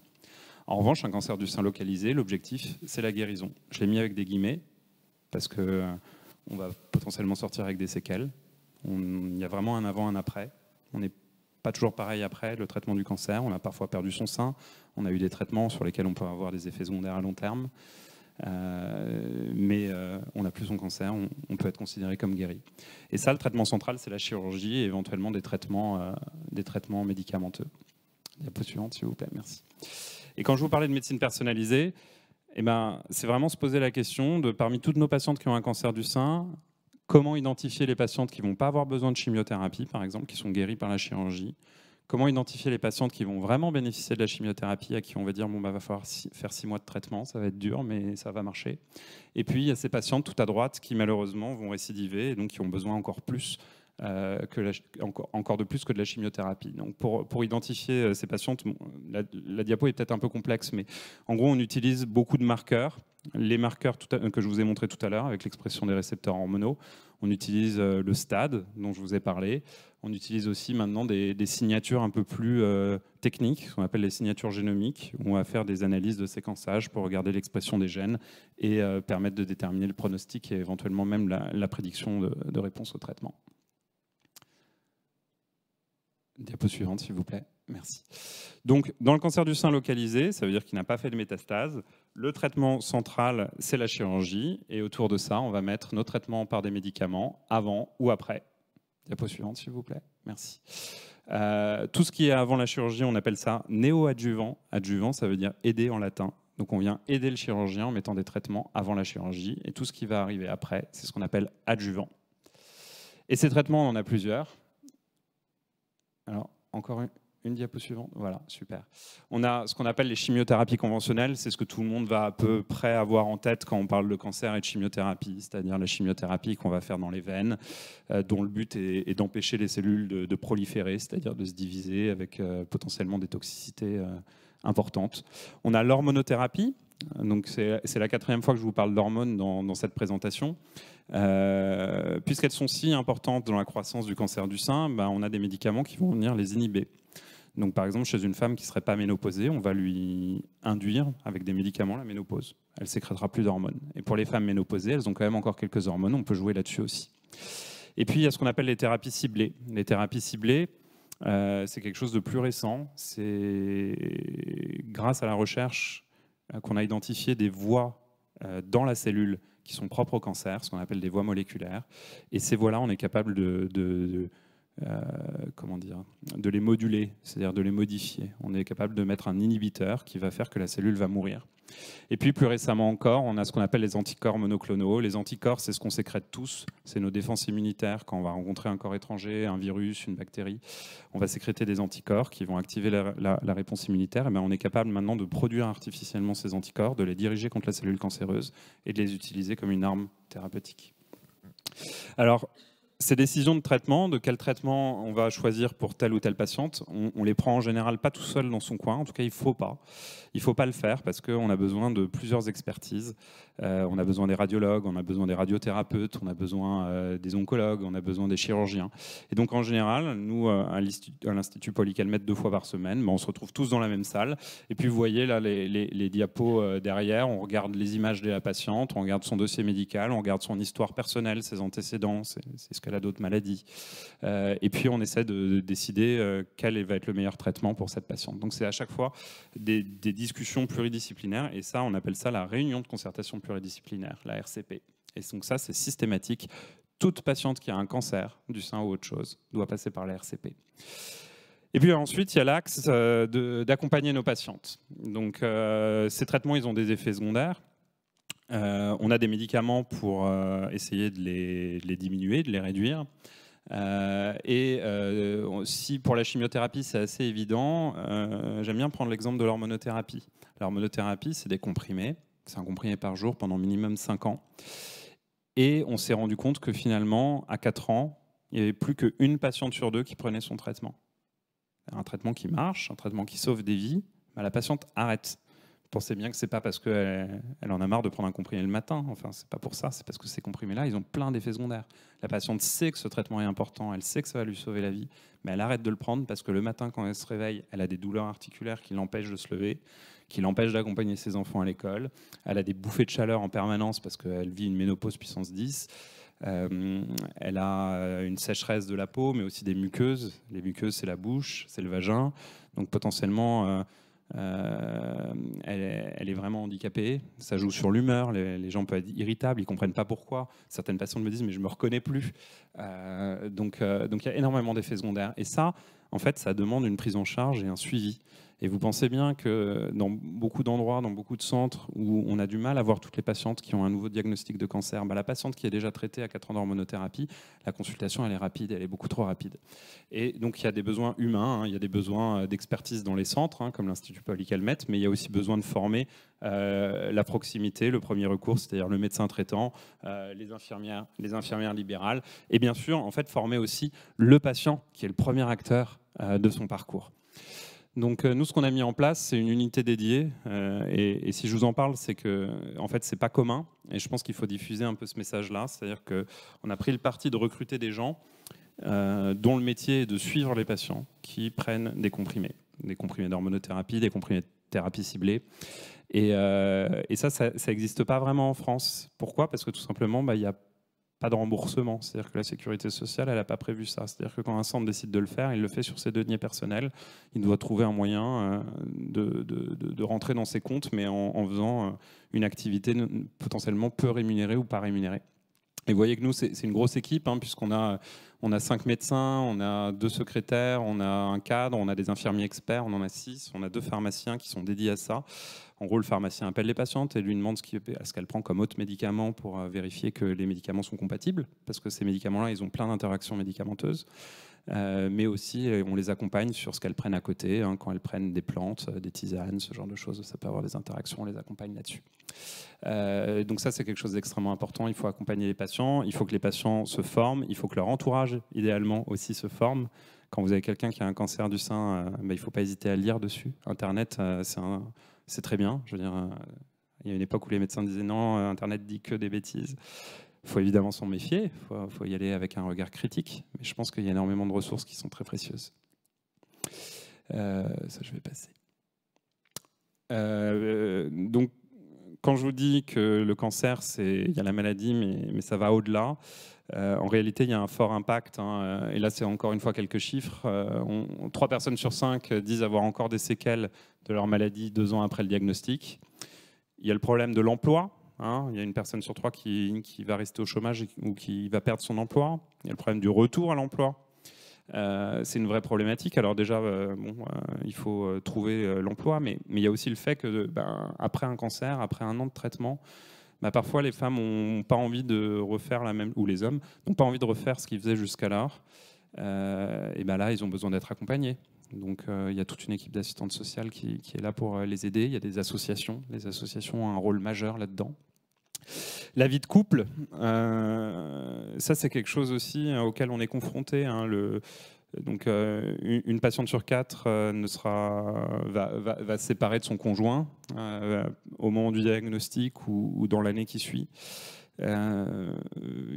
En revanche, un cancer du sein localisé, l'objectif, c'est la guérison. Je l'ai mis avec des guillemets, parce qu'on va potentiellement sortir avec des séquelles. Il y a vraiment un avant, un après. On n'est pas toujours pareil après le traitement du cancer. On a parfois perdu son sein. On a eu des traitements sur lesquels on peut avoir des effets secondaires à long terme. Mais on n'a plus son cancer. On peut être considéré comme guéri. Et ça, le traitement central, c'est la chirurgie et éventuellement des traitements médicamenteux. Diapo suivante, s'il vous plaît. Merci. Et quand je vous parlais de médecine personnalisée, c'est vraiment se poser la question de, parmi toutes nos patientes qui ont un cancer du sein, comment identifier les patientes qui ne vont pas avoir besoin de chimiothérapie, par exemple, qui sont guéries par la chirurgie. Comment identifier les patientes qui vont vraiment bénéficier de la chimiothérapie, à qui on va dire va falloir faire 6 mois de traitement, ça va être dur, mais ça va marcher. Et puis, il y a ces patientes tout à droite qui, malheureusement, vont récidiver et donc qui ont besoin encore plus encore de plus que de la chimiothérapie. Donc pour identifier ces patientes, la diapo est peut-être un peu complexe, mais en gros, on utilise beaucoup de marqueurs. Les marqueurs que je vous ai montrés tout à l'heure avec l'expression des récepteurs hormonaux. On utilise le stade dont je vous ai parlé. On utilise aussi maintenant des signatures un peu plus techniques, ce qu'on appelle les signatures génomiques, où on va faire des analyses de séquençage pour regarder l'expression des gènes et permettre de déterminer le pronostic et éventuellement même la prédiction de réponse au traitement. Diapo suivante, s'il vous plaît. Merci. Donc, dans le cancer du sein localisé, ça veut dire qu'il n'a pas fait de métastase. Le traitement central, c'est la chirurgie. Et autour de ça, on va mettre nos traitements par des médicaments, avant ou après. Diapo suivante, s'il vous plaît. Merci. Tout ce qui est avant la chirurgie, on appelle ça néoadjuvant. Adjuvant, ça veut dire aider en latin. Donc, on vient aider le chirurgien en mettant des traitements avant la chirurgie. Et tout ce qui va arriver après, c'est ce qu'on appelle adjuvant. Et ces traitements, on en a plusieurs. Alors, encore une diapo suivante. Voilà, super. On a ce qu'on appelle les chimiothérapies conventionnelles. C'est ce que tout le monde va à peu près avoir en tête quand on parle de cancer et de chimiothérapie, c'est-à-dire la chimiothérapie qu'on va faire dans les veines, dont le but est d'empêcher les cellules de proliférer, c'est-à-dire de se diviser avec potentiellement des toxicités importantes. On a l'hormonothérapie. Donc c'est la 4e fois que je vous parle d'hormones dans cette présentation. Puisqu'elles sont si importantes dans la croissance du cancer du sein, on a des médicaments qui vont venir les inhiber. Donc par exemple, chez une femme qui ne serait pas ménopausée, on va lui induire avec des médicaments la ménopause. Elle ne sécrétera plus d'hormones. Et pour les femmes ménopausées, elles ont quand même encore quelques hormones, on peut jouer là-dessus aussi. Et puis il y a ce qu'on appelle les thérapies ciblées. Les thérapies ciblées, c'est quelque chose de plus récent. C'est grâce à la recherche qu'on a identifié des voies dans la cellule qui sont propres au cancer, ce qu'on appelle des voies moléculaires. Et ces voies-là, on est capable de les moduler, c'est-à-dire de les modifier. On est capable de mettre un inhibiteur qui va faire que la cellule va mourir. Et puis plus récemment encore, on a ce qu'on appelle les anticorps monoclonaux. Les anticorps, c'est ce qu'on sécrète tous, c'est nos défenses immunitaires. Quand on va rencontrer un corps étranger, un virus, une bactérie, on va sécréter des anticorps qui vont activer la réponse immunitaire. Et on est capable maintenant de produire artificiellement ces anticorps, de les diriger contre la cellule cancéreuse et de les utiliser comme une arme thérapeutique. Alors, ces décisions de traitement, de quel traitement on va choisir pour telle ou telle patiente, on les prend en général pas tout seul dans son coin. En tout cas, il faut pas. Il faut pas le faire parce qu'on a besoin de plusieurs expertises. On a besoin des radiologues, on a besoin des radiothérapeutes, on a besoin des oncologues, on a besoin des chirurgiens. Et donc, en général, nous, à l'Institut Paul-Calmette, 2 fois par semaine, on se retrouve tous dans la même salle. Et puis, vous voyez là les diapos derrière. On regarde les images de la patiente, on regarde son dossier médical, on regarde son histoire personnelle, ses antécédents, c'est ce qu'elle a d'autres maladies. Et puis, on essaie de décider quel va être le meilleur traitement pour cette patiente. Donc, c'est à chaque fois des discussions pluridisciplinaires. Et ça, on appelle ça la réunion de concertation pluridisciplinaire, la RCP. Et donc ça, c'est systématique. Toute patiente qui a un cancer du sein ou autre chose doit passer par la RCP. Et puis ensuite, il y a l'axe d'accompagner nos patientes. Donc ces traitements, ils ont des effets secondaires. On a des médicaments pour essayer de les diminuer, de les réduire. Si pour la chimiothérapie, c'est assez évident, j'aime bien prendre l'exemple de l'hormonothérapie. L'hormonothérapie, c'est des comprimés. C'est un comprimé par jour pendant minimum 5 ans. Et on s'est rendu compte que finalement, à 4 ans, il n'y avait plus qu'une patiente sur 2 qui prenait son traitement. Un traitement qui marche, un traitement qui sauve des vies, mais la patiente arrête. Pensez bien que c'est pas parce qu'elle en a marre de prendre un comprimé le matin. Enfin, c'est pas pour ça. C'est parce que ces comprimés-là, ils ont plein d'effets secondaires. La patiente sait que ce traitement est important, elle sait que ça va lui sauver la vie, mais elle arrête de le prendre parce que le matin, quand elle se réveille, elle a des douleurs articulaires qui l'empêchent de se lever, qui l'empêchent d'accompagner ses enfants à l'école. Elle a des bouffées de chaleur en permanence parce qu'elle vit une ménopause puissance 10. Elle a une sécheresse de la peau, mais aussi des muqueuses. Les muqueuses, c'est la bouche, c'est le vagin. Donc potentiellement, elle est vraiment handicapée. Ça joue sur l'humeur. Les gens peuvent être irritables, ils ne comprennent pas pourquoi. Certaines patientes me disent « mais je ne me reconnais plus ». Donc il y a énormément d'effets secondaires. Et ça, en fait, ça demande une prise en charge et un suivi. Et vous pensez bien que dans beaucoup d'endroits, dans beaucoup de centres où on a du mal à voir toutes les patientes qui ont un nouveau diagnostic de cancer, la patiente qui est déjà traitée à 4 ans d'hormonothérapie, la consultation elle est rapide, elle est beaucoup trop rapide. Et donc il y a des besoins humains, il y a des besoins d'expertise dans les centres, comme l'Institut Paoli-Calmettes, mais il y a aussi besoin de former la proximité, le premier recours, c'est-à-dire le médecin traitant, les infirmières libérales, et bien sûr, en fait, former aussi le patient qui est le premier acteur de son parcours. Donc nous, ce qu'on a mis en place, c'est une unité dédiée. Et si je vous en parle, c'est que en fait, c'est pas commun. Et je pense qu'il faut diffuser un peu ce message-là. C'est-à-dire qu'on a pris le parti de recruter des gens dont le métier est de suivre les patients qui prennent des comprimés d'hormonothérapie, des comprimés de thérapie ciblée. Et ça n'existe pas vraiment en France. Pourquoi ? Parce que tout simplement, il y a pas de remboursement, c'est-à-dire que la sécurité sociale, elle n'a pas prévu ça. C'est-à-dire que quand un centre décide de le faire, il le fait sur ses deniers personnels. Il doit trouver un moyen de rentrer dans ses comptes, mais en faisant une activité potentiellement peu rémunérée ou pas rémunérée. Et vous voyez que nous, c'est une grosse équipe, puisqu'on a 5 médecins, on a 2 secrétaires, on a un cadre, on a des infirmiers experts, on en a 6, on a 2 pharmaciens qui sont dédiés à ça. En gros, le pharmacien appelle les patientes et lui demande ce qu'elle prend comme autre médicament pour vérifier que les médicaments sont compatibles, parce que ces médicaments-là, ils ont plein d'interactions médicamenteuses. Mais aussi, on les accompagne sur ce qu'elles prennent à côté, quand elles prennent des plantes, des tisanes, ce genre de choses, ça peut avoir des interactions, on les accompagne là-dessus. Donc ça, c'est quelque chose d'extrêmement important. Il faut accompagner les patients, il faut que les patients se forment, il faut que leur entourage, idéalement, aussi se forme. Quand vous avez quelqu'un qui a un cancer du sein, il ne faut pas hésiter à lire dessus. Internet, c'est très bien. Je veux dire, il y a une époque où les médecins disaient non, Internet dit que des bêtises. Il faut évidemment s'en méfier, il faut y aller avec un regard critique, mais je pense qu'il y a énormément de ressources qui sont très précieuses. Ça, je vais passer. Donc, quand je vous dis que le cancer, il y a la maladie, mais ça va au-delà, en réalité, il y a un fort impact. Et là, c'est encore une fois quelques chiffres. 3 personnes sur 5 disent avoir encore des séquelles de leur maladie 2 ans après le diagnostic. Il y a le problème de l'emploi. Il y a 1 personne sur 3 qui va rester au chômage ou qui va perdre son emploi. Il y a le problème du retour à l'emploi. C'est une vraie problématique. Alors déjà, il faut trouver l'emploi, mais il y a aussi le fait que après un cancer, après 1 an de traitement, parfois les femmes n'ont pas envie de refaire la même, ou les hommes n'ont pas envie de refaire ce qu'ils faisaient jusqu'alors. Et là, ils ont besoin d'être accompagnés. Donc il y a toute une équipe d'assistantes sociales qui est là pour les aider. Il y a des associations. Les associations ont un rôle majeur là-dedans. La vie de couple, ça c'est quelque chose aussi auquel on est confronté. Donc, une patiente sur 4 va se séparer de son conjoint au moment du diagnostic ou dans l'année qui suit. Il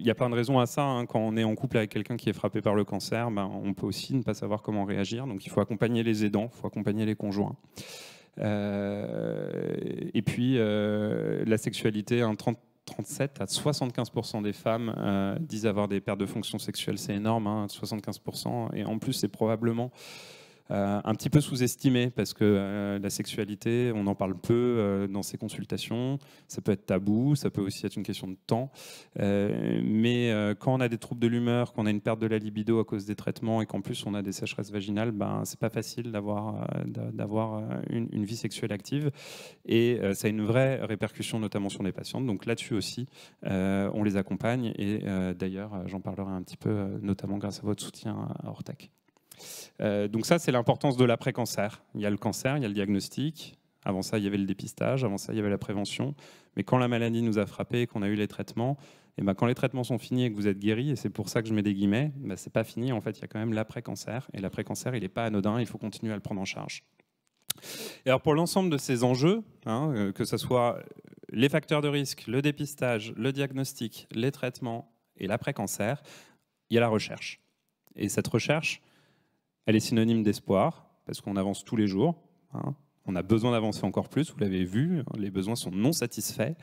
y a plein de raisons à ça. Quand on est en couple avec quelqu'un qui est frappé par le cancer, on peut aussi ne pas savoir comment réagir. Donc il faut accompagner les aidants, il faut accompagner les conjoints. Et puis la sexualité, 37 à 75% des femmes disent avoir des pertes de fonction sexuelle. C'est énorme, 75%. Et en plus, c'est probablement un petit peu sous-estimé parce que la sexualité, on en parle peu dans ces consultations. Ça peut être tabou, ça peut aussi être une question de temps. Mais quand on a des troubles de l'humeur, quand on a une perte de la libido à cause des traitements et qu'en plus on a des sécheresses vaginales, c'est pas facile d'avoir une vie sexuelle active. Et ça a une vraie répercussion notamment sur les patientes. Donc là-dessus aussi, on les accompagne. Et d'ailleurs, j'en parlerai un petit peu, notamment grâce à votre soutien à Ortec. Donc ça, c'est l'importance de l'après-cancer. Il y a le cancer, il y a le diagnostic. Avant ça, il y avait le dépistage. Avant ça, il y avait la prévention. Mais quand la maladie nous a frappés et qu'on a eu les traitements, et quand les traitements sont finis et que vous êtes guéri, et c'est pour ça que je mets des guillemets, c'est pas fini. En fait, il y a quand même l'après-cancer. Et l'après-cancer, il n'est pas anodin. Il faut continuer à le prendre en charge. Et alors, pour l'ensemble de ces enjeux, que ce soit les facteurs de risque, le dépistage, le diagnostic, les traitements et l'après-cancer, il y a la recherche. Et cette recherche, elle est synonyme d'espoir, parce qu'on avance tous les jours. On a besoin d'avancer encore plus, vous l'avez vu, les besoins sont non satisfaits,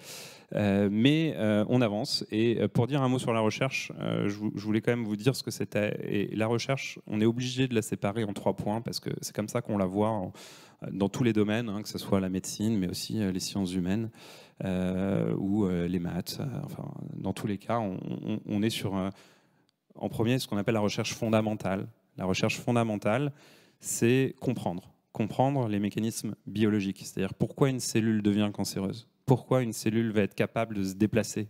mais on avance. Et pour dire un mot sur la recherche, je voulais quand même vous dire ce que c'était. Et la recherche, on est obligé de la séparer en 3 points, parce que c'est comme ça qu'on la voit dans tous les domaines, que ce soit la médecine, mais aussi les sciences humaines ou les maths. Enfin, dans tous les cas, on est sur, en premier, ce qu'on appelle la recherche fondamentale. La recherche fondamentale, c'est comprendre comprendre les mécanismes biologiques, c'est-à-dire pourquoi une cellule devient cancéreuse, pourquoi une cellule va être capable de se déplacer.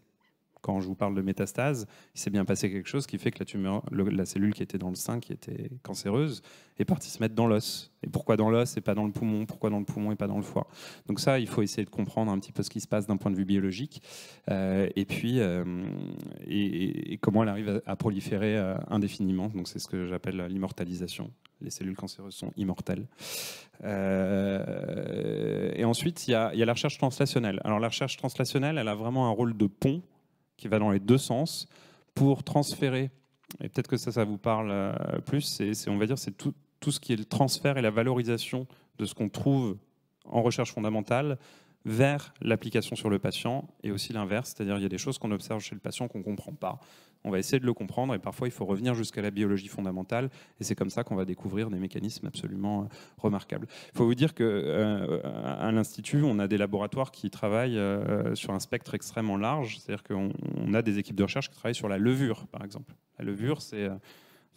Quand je vous parle de métastase, il s'est bien passé quelque chose qui fait que la tumeur, la cellule qui était dans le sein, qui était cancéreuse, est partie se mettre dans l'os. Et pourquoi dans l'os et pas dans le poumon? Pourquoi dans le poumon et pas dans le foie? Donc ça, il faut essayer de comprendre un petit peu ce qui se passe d'un point de vue biologique, et puis et comment elle arrive à proliférer indéfiniment. Donc c'est ce que j'appelle l'immortalisation. Les cellules cancéreuses sont immortelles. Et ensuite, il y a la recherche translationnelle. Alors la recherche translationnelle, elle a vraiment un rôle de pont qui va dans les deux sens pour transférer, et peut-être que ça vous parle plus, on va dire c'est tout ce qui est le transfert et la valorisation de ce qu'on trouve en recherche fondamentale vers l'application sur le patient, et aussi l'inverse, c'est-à-dire il y a des choses qu'on observe chez le patient qu'on ne comprend pas. On va essayer de le comprendre, et parfois il faut revenir jusqu'à la biologie fondamentale, et c'est comme ça qu'on va découvrir des mécanismes absolument remarquables. Il faut vous dire qu'à l'Institut, on a des laboratoires qui travaillent sur un spectre extrêmement large, c'est-à-dire qu'on a des équipes de recherche qui travaillent sur la levure, par exemple. La levure, c'est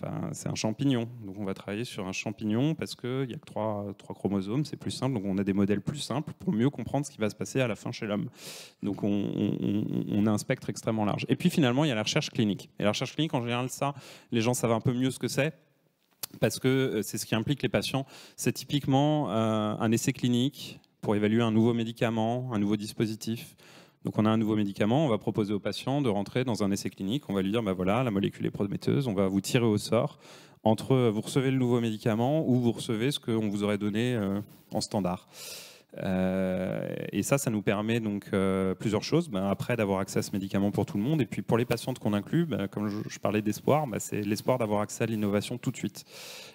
un champignon. Donc on va travailler sur un champignon parce qu'il n'y a que trois chromosomes, c'est plus simple. Donc on a des modèles plus simples pour mieux comprendre ce qui va se passer à la fin chez l'homme. Donc on a un spectre extrêmement large. Et puis finalement, il y a la recherche clinique. Et la recherche clinique, en général, ça, les gens savent un peu mieux ce que c'est, parce que c'est ce qui implique les patients. C'est typiquement un essai clinique pour évaluer un nouveau médicament, un nouveau dispositif. Donc on a un nouveau médicament, on va proposer au patient de rentrer dans un essai clinique, on va lui dire bah voilà, la molécule est prometteuse, on va vous tirer au sort entre vous recevez le nouveau médicament ou vous recevez ce qu'on vous aurait donné en standard. Et ça nous permet donc plusieurs choses. Après, d'avoir accès à ce médicament pour tout le monde, et puis pour les patientes qu'on inclut, comme je parlais d'espoir, c'est l'espoir d'avoir accès à l'innovation tout de suite.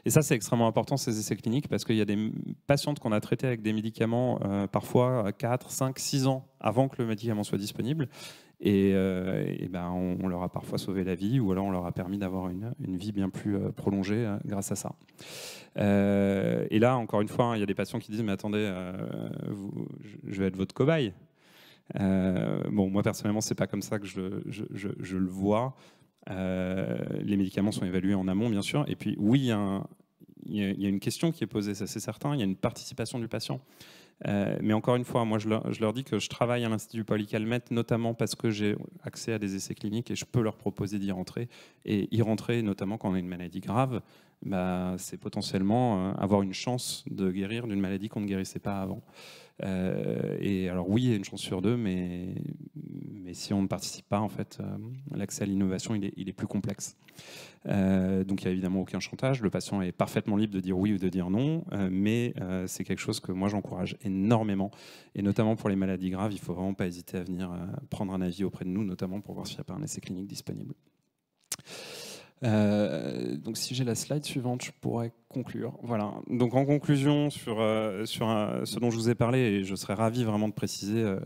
Et ça, c'est extrêmement important, ces essais cliniques, parce qu'il y a des patientes qu'on a traitées avec des médicaments parfois 4, 5, 6 ans avant que le médicament soit disponible. Et on leur a parfois sauvé la vie, ou alors on leur a permis d'avoir une vie bien plus prolongée grâce à ça. Et là, encore une fois, il y a des patients qui disent mais attendez, je vais être votre cobaye. Moi personnellement, c'est pas comme ça que je le vois. Les médicaments sont évalués en amont, bien sûr. Et puis oui, il y a une question qui est posée, ça c'est certain. Il y a une participation du patient. Mais encore une fois, moi je leur dis que je travaille à l'Institut Paul-Calmette notamment parce que j'ai accès à des essais cliniques et je peux leur proposer d'y rentrer. Et y rentrer, notamment quand on a une maladie grave, c'est potentiellement avoir une chance de guérir d'une maladie qu'on ne guérissait pas avant. Et alors oui, il y a une chance sur deux, mais si on ne participe pas, en fait, l'accès à l'innovation, il est plus complexe. Donc il n'y a évidemment aucun chantage, le patient est parfaitement libre de dire oui ou de dire non, mais c'est quelque chose que moi j'encourage énormément, et notamment pour les maladies graves, il ne faut vraiment pas hésiter à venir prendre un avis auprès de nous, notamment pour voir s'il n'y a pas un essai clinique disponible. Donc si j'ai la slide suivante, je pourrais conclure. Voilà. Donc en conclusion sur ce dont je vous ai parlé, et je serais ravi vraiment de préciser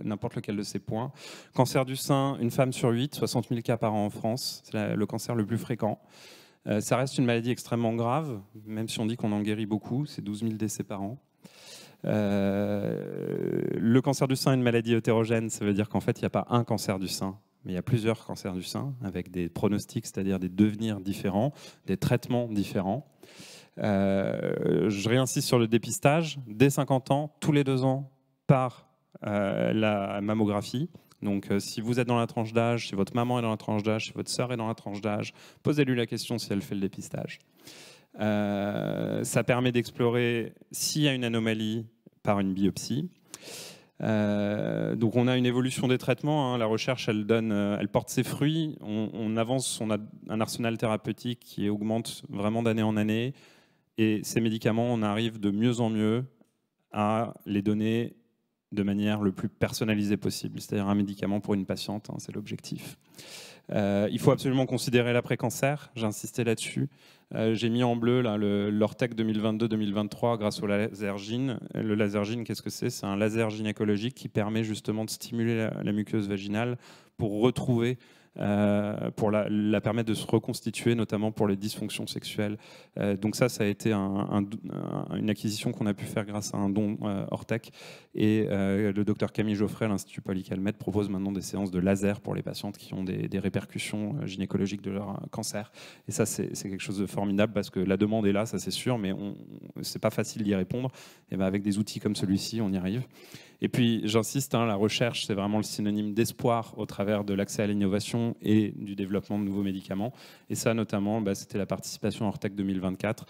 n'importe lequel de ces points. Cancer du sein, une femme sur 8, 60 000 cas par an en France, c'est le cancer le plus fréquent. Ça reste une maladie extrêmement grave, même si on dit qu'on en guérit beaucoup, c'est 12 000 décès par an. Le cancer du sein est une maladie hétérogène, ça veut dire qu'en fait il n'y a pas un cancer du sein, mais il y a plusieurs cancers du sein avec des pronostics, c'est-à-dire des devenirs différents, des traitements différents. Je réinsiste sur le dépistage. Dès 50 ans, tous les 2 ans, par la mammographie. Donc si vous êtes dans la tranche d'âge, si votre maman est dans la tranche d'âge, si votre sœur est dans la tranche d'âge, posez-lui la question si elle fait le dépistage. Ça permet d'explorer s'il y a une anomalie par une biopsie. Donc on a une évolution des traitements, hein. La recherche elle porte ses fruits, on avance, on a un arsenal thérapeutique qui augmente vraiment d'année en année, et ces médicaments, on arrive de mieux en mieux à les donner de manière le plus personnalisée possible, c'est-à-dire un médicament pour une patiente, hein, c'est l'objectif. Il faut absolument considérer l'après-cancer, j'ai insisté là-dessus. J'ai mis en bleu là, l'Ortec 2022-2023 grâce au Lasergine. Le Lasergine, qu'est-ce que c'est? C'est un laser gynécologique qui permet justement de stimuler la muqueuse vaginale pour retrouver, pour la permettre de se reconstituer, notamment pour les dysfonctions sexuelles. Donc ça a été une acquisition qu'on a pu faire grâce à un don Ortec. Et le docteur Camille Geoffrey à l'Institut Poly-Calmette propose maintenant des séances de laser pour les patientes qui ont des répercussions gynécologiques de leur cancer. Et ça, c'est quelque chose de formidable parce que la demande est là, ça c'est sûr, mais c'est pas facile d'y répondre. Et ben avec des outils comme celui-ci, on y arrive. Et puis, j'insiste, la recherche, c'est vraiment le synonyme d'espoir au travers de l'accès à l'innovation et du développement de nouveaux médicaments. Et ça, notamment, c'était la participation à Ortec 2024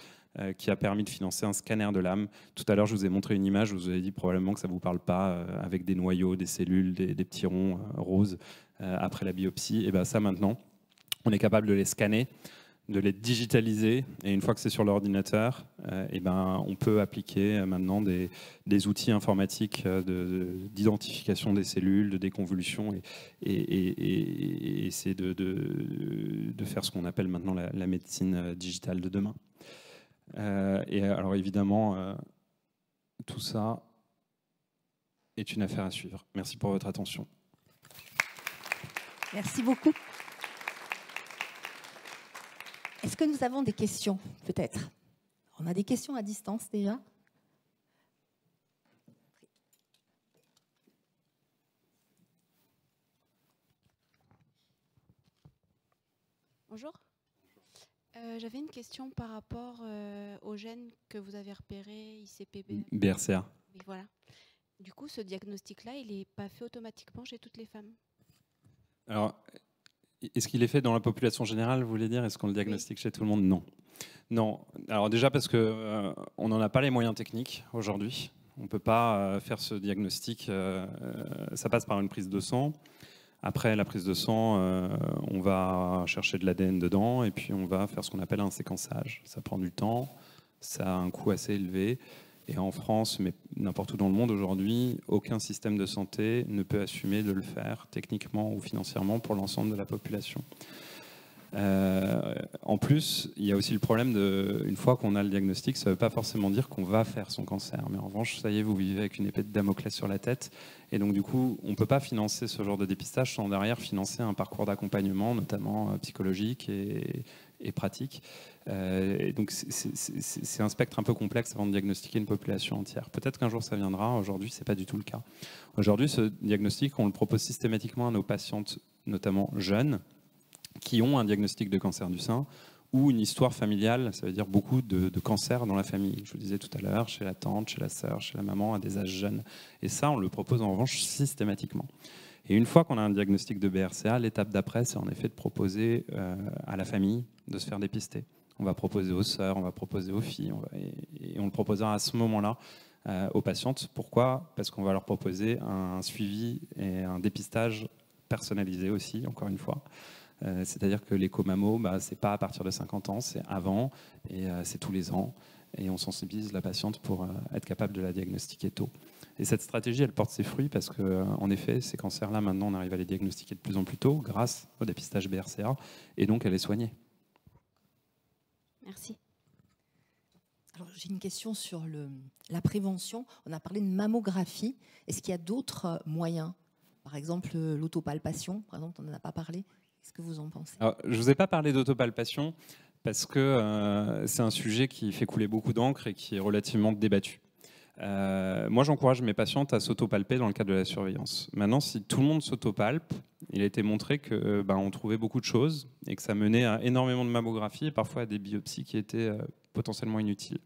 qui a permis de financer un scanner de l'âme. Tout à l'heure, je vous ai montré une image, je vous ai dit probablement que ça ne vous parle pas, avec des noyaux, des cellules, des petits ronds roses après la biopsie. Et bien ça, maintenant, on est capable de les scanner, de les digitaliser, et une fois que c'est sur l'ordinateur, on peut appliquer maintenant des outils informatiques d'identification des cellules, de déconvolution, et essayer de faire ce qu'on appelle maintenant la médecine digitale de demain. Et alors évidemment, tout ça est une affaire à suivre. Merci pour votre attention. Merci beaucoup. Est-ce que nous avons des questions, peut-être? On a des questions à distance déjà? Bonjour. J'avais une question par rapport aux gènes que vous avez repérés, ICP, BRCA. Oui, voilà. Du coup, ce diagnostic-là, il n'est pas fait automatiquement chez toutes les femmes? Alors, est-ce qu'il est fait dans la population générale, vous voulez dire? Est-ce qu'on le diagnostique chez tout le monde? Non. Non. Alors déjà parce qu'on n'en a pas les moyens techniques aujourd'hui. On ne peut pas faire ce diagnostic. Ça passe par une prise de sang. Après la prise de sang, on va chercher de l'ADN dedans et puis on va faire ce qu'on appelle un séquençage. Ça prend du temps, ça a un coût assez élevé. Et en France, mais n'importe où dans le monde aujourd'hui, aucun système de santé ne peut assumer de le faire techniquement ou financièrement pour l'ensemble de la population. En plus, il y a aussi le problème une fois qu'on a le diagnostic, ça ne veut pas forcément dire qu'on va faire son cancer. Mais en revanche, ça y est, vous vivez avec une épée de Damoclès sur la tête. Et donc, du coup, on ne peut pas financer ce genre de dépistage sans derrière financer un parcours d'accompagnement, notamment psychologique et pratique. Et donc, c'est un spectre un peu complexe avant de diagnostiquer une population entière. Peut-être qu'un jour, ça viendra. Aujourd'hui, ce n'est pas du tout le cas. Aujourd'hui, ce diagnostic, on le propose systématiquement à nos patientes, notamment jeunes, qui ont un diagnostic de cancer du sein ou une histoire familiale, ça veut dire beaucoup de cancers dans la famille. Je vous disais tout à l'heure, chez la tante, chez la sœur, chez la maman, à des âges jeunes. Et ça, on le propose en revanche systématiquement. Et une fois qu'on a un diagnostic de BRCA, l'étape d'après, c'est en effet de proposer à la famille de se faire dépister. On va proposer aux sœurs, on va proposer aux filles, et on le proposera à ce moment-là aux patientes. Pourquoi? Parce qu'on va leur proposer un suivi et un dépistage personnalisé aussi, encore une fois. C'est-à-dire que l'écho-mammo, ce n'est pas à partir de 50 ans, c'est avant, et c'est tous les ans. Et on sensibilise la patiente pour être capable de la diagnostiquer tôt. Et cette stratégie, elle porte ses fruits parce qu'en effet, ces cancers-là, maintenant, on arrive à les diagnostiquer de plus en plus tôt grâce au dépistage BRCA, et donc elle est soignée. Merci. Alors, j'ai une question sur la prévention. On a parlé de mammographie. Est-ce qu'il y a d'autres moyens? Par exemple, l'autopalpation, par exemple, on n'en a pas parlé. Qu'est-ce que vous en pensez? Alors, je ne vous ai pas parlé d'autopalpation parce que c'est un sujet qui fait couler beaucoup d'encre et qui est relativement débattu. Moi, j'encourage mes patientes à s'autopalper dans le cadre de la surveillance. Maintenant, si tout le monde s'autopalpe, il a été montré qu'on trouvait beaucoup de choses et que ça menait à énormément de mammographies et parfois à des biopsies qui étaient potentiellement inutiles.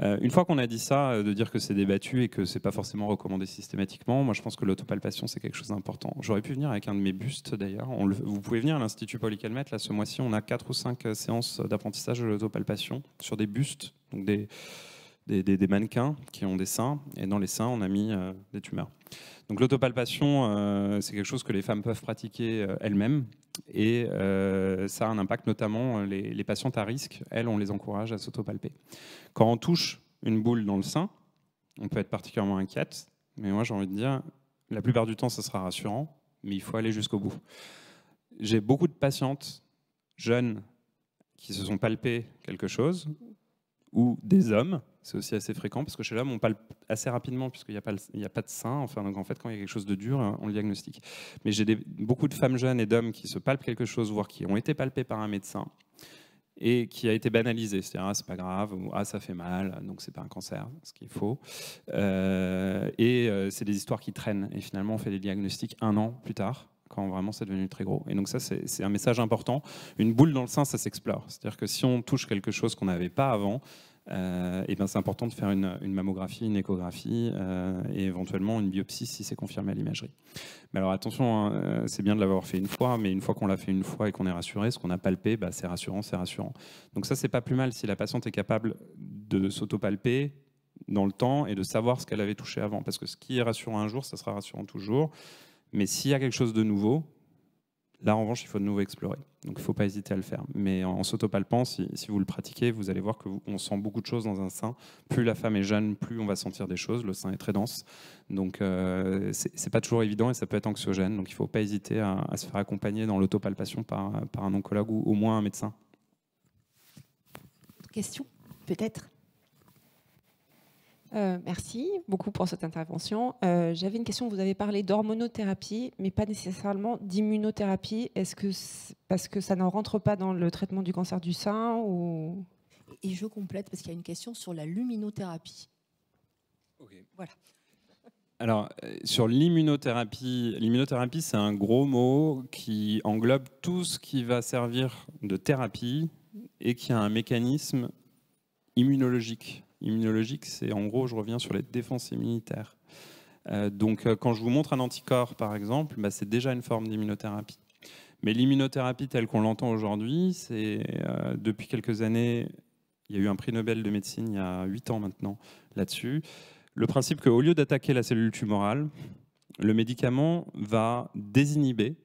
Une fois qu'on a dit ça, de dire que c'est débattu et que c'est pas forcément recommandé systématiquement, moi je pense que l'autopalpation c'est quelque chose d'important. J'aurais pu venir avec un de mes bustes d'ailleurs. Vous pouvez venir à l'Institut Poly-Calmette, là ce mois-ci on a 4 ou 5 séances d'apprentissage de l'autopalpation sur des bustes, donc des mannequins qui ont des seins, et dans les seins on a mis des tumeurs. Donc l'autopalpation c'est quelque chose que les femmes peuvent pratiquer elles-mêmes. Et ça a un impact, notamment les patientes à risque, elles, on les encourage à s'autopalper. Quand on touche une boule dans le sein, on peut être particulièrement inquiète, mais moi j'ai envie de dire, la plupart du temps ça sera rassurant, mais il faut aller jusqu'au bout. J'ai beaucoup de patientes jeunes qui se sont palpées quelque chose, ou des hommes. C'est aussi assez fréquent parce que chez l'homme, on palpe assez rapidement puisqu'il n'y a pas de sein. Enfin, donc en fait, quand il y a quelque chose de dur, on le diagnostique. Mais j'ai beaucoup de femmes jeunes et d'hommes qui se palpent quelque chose, voire qui ont été palpés par un médecin et qui a été banalisé. C'est-à-dire, ah, c'est pas grave, ou ah, ça fait mal, donc c'est pas un cancer, ce qui est faux. C'est des histoires qui traînent. Et finalement, on fait des diagnostics 1 an plus tard, quand vraiment c'est devenu très gros. Et donc ça, c'est un message important. Une boule dans le sein, ça s'explore. C'est-à-dire que si on touche quelque chose qu'on n'avait pas avant, et ben c'est important de faire une mammographie, une échographie et éventuellement une biopsie si c'est confirmé à l'imagerie. Mais alors attention, hein, c'est bien de l'avoir fait une fois, mais une fois qu'on l'a fait une fois et qu'on est rassuré, ce qu'on a palpé, bah, c'est rassurant, c'est rassurant. Donc ça, c'est pas plus mal si la patiente est capable de s'auto-palper dans le temps et de savoir ce qu'elle avait touché avant. Parce que ce qui est rassurant un jour, ça sera rassurant toujours. Mais s'il y a quelque chose de nouveau, là, en revanche, il faut de nouveau explorer. Donc, il ne faut pas hésiter à le faire. Mais en s'autopalpant, si vous le pratiquez, vous allez voir qu'on sent beaucoup de choses dans un sein. Plus la femme est jeune, plus on va sentir des choses. Le sein est très dense. Donc, c'est pas toujours évident et ça peut être anxiogène. Donc, il ne faut pas hésiter à se faire accompagner dans l'autopalpation par un oncologue ou au moins un médecin. Question, peut-être? Merci beaucoup pour cette intervention. J'avais une question. Vous avez parlé d'hormonothérapie, mais pas nécessairement d'immunothérapie. Est-ce que parce que ça ne rentre pas dans le traitement du cancer du sein ou... Et je complète parce qu'il y a une question sur la luminothérapie. Okay. Voilà. Alors, sur l'immunothérapie, l'immunothérapie, c'est un gros mot qui englobe tout ce qui va servir de thérapie et qui a un mécanisme immunologique. Immunologique, c'est en gros, je reviens sur les défenses immunitaires. Donc, quand je vous montre un anticorps, par exemple, bah, c'est déjà une forme d'immunothérapie. Mais l'immunothérapie telle qu'on l'entend aujourd'hui, c'est depuis quelques années, il y a eu un prix Nobel de médecine il y a 8 ans maintenant là-dessus. Le principe qu'au lieu d'attaquer la cellule tumorale, le médicament va désinhiber,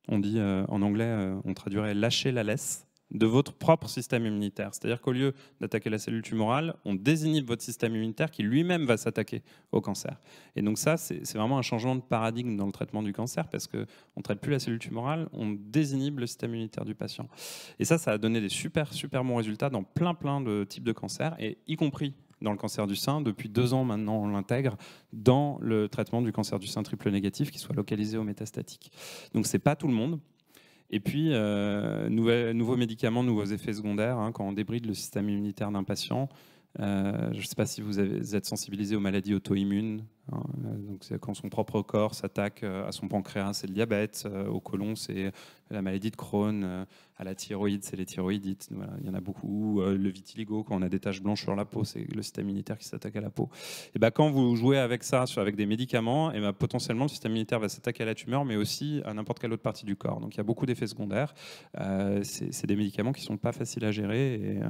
on dit en anglais, on traduirait lâcher la laisse, de votre propre système immunitaire. C'est-à-dire qu'au lieu d'attaquer la cellule tumorale, on désinhibe votre système immunitaire qui lui-même va s'attaquer au cancer. Et donc ça, c'est vraiment un changement de paradigme dans le traitement du cancer parce qu'on ne traite plus la cellule tumorale, on désinhibe le système immunitaire du patient. Et ça a donné des super bons résultats dans plein de types de cancers, et y compris dans le cancer du sein. Depuis 2 ans maintenant, on l'intègre dans le traitement du cancer du sein triple négatif qui soit localisé au métastatique. Donc c'est pas tout le monde. Et puis, nouveaux médicaments, nouveaux effets secondaires, hein, quand on débride le système immunitaire d'un patient. Je ne sais pas si vous êtes sensibilisé aux maladies auto-immunes. Hein, donc c'est quand son propre corps s'attaque à son pancréas, c'est le diabète. Au côlon, c'est la maladie de Crohn. À la thyroïde, c'est les thyroïdites. Voilà, il y en a beaucoup. Le vitiligo, quand on a des taches blanches sur la peau, c'est le système immunitaire qui s'attaque à la peau. Et ben, quand vous jouez avec ça, avec des médicaments, et ben, potentiellement, le système immunitaire va s'attaquer à la tumeur, mais aussi à n'importe quelle autre partie du corps. Donc il y a beaucoup d'effets secondaires. C'est des médicaments qui ne sont pas faciles à gérer.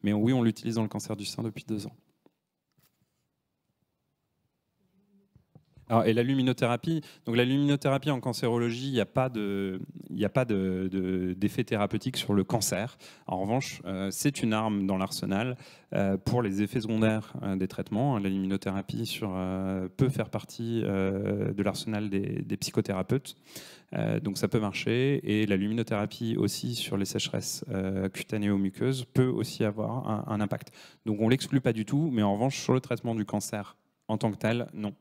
Mais oui, on l'utilise dans le cancer du sein depuis 2 ans. Alors, et la luminothérapie, donc la luminothérapie en cancérologie, il n'y a pas d'effet thérapeutique sur le cancer. En revanche, c'est une arme dans l'arsenal pour les effets secondaires des traitements. La luminothérapie peut faire partie de l'arsenal des psychothérapeutes. Donc ça peut marcher, et la luminothérapie aussi sur les sécheresses cutanéo-muqueuses peut aussi avoir un impact. Donc on ne l'exclut pas du tout, mais en revanche sur le traitement du cancer en tant que tel, non.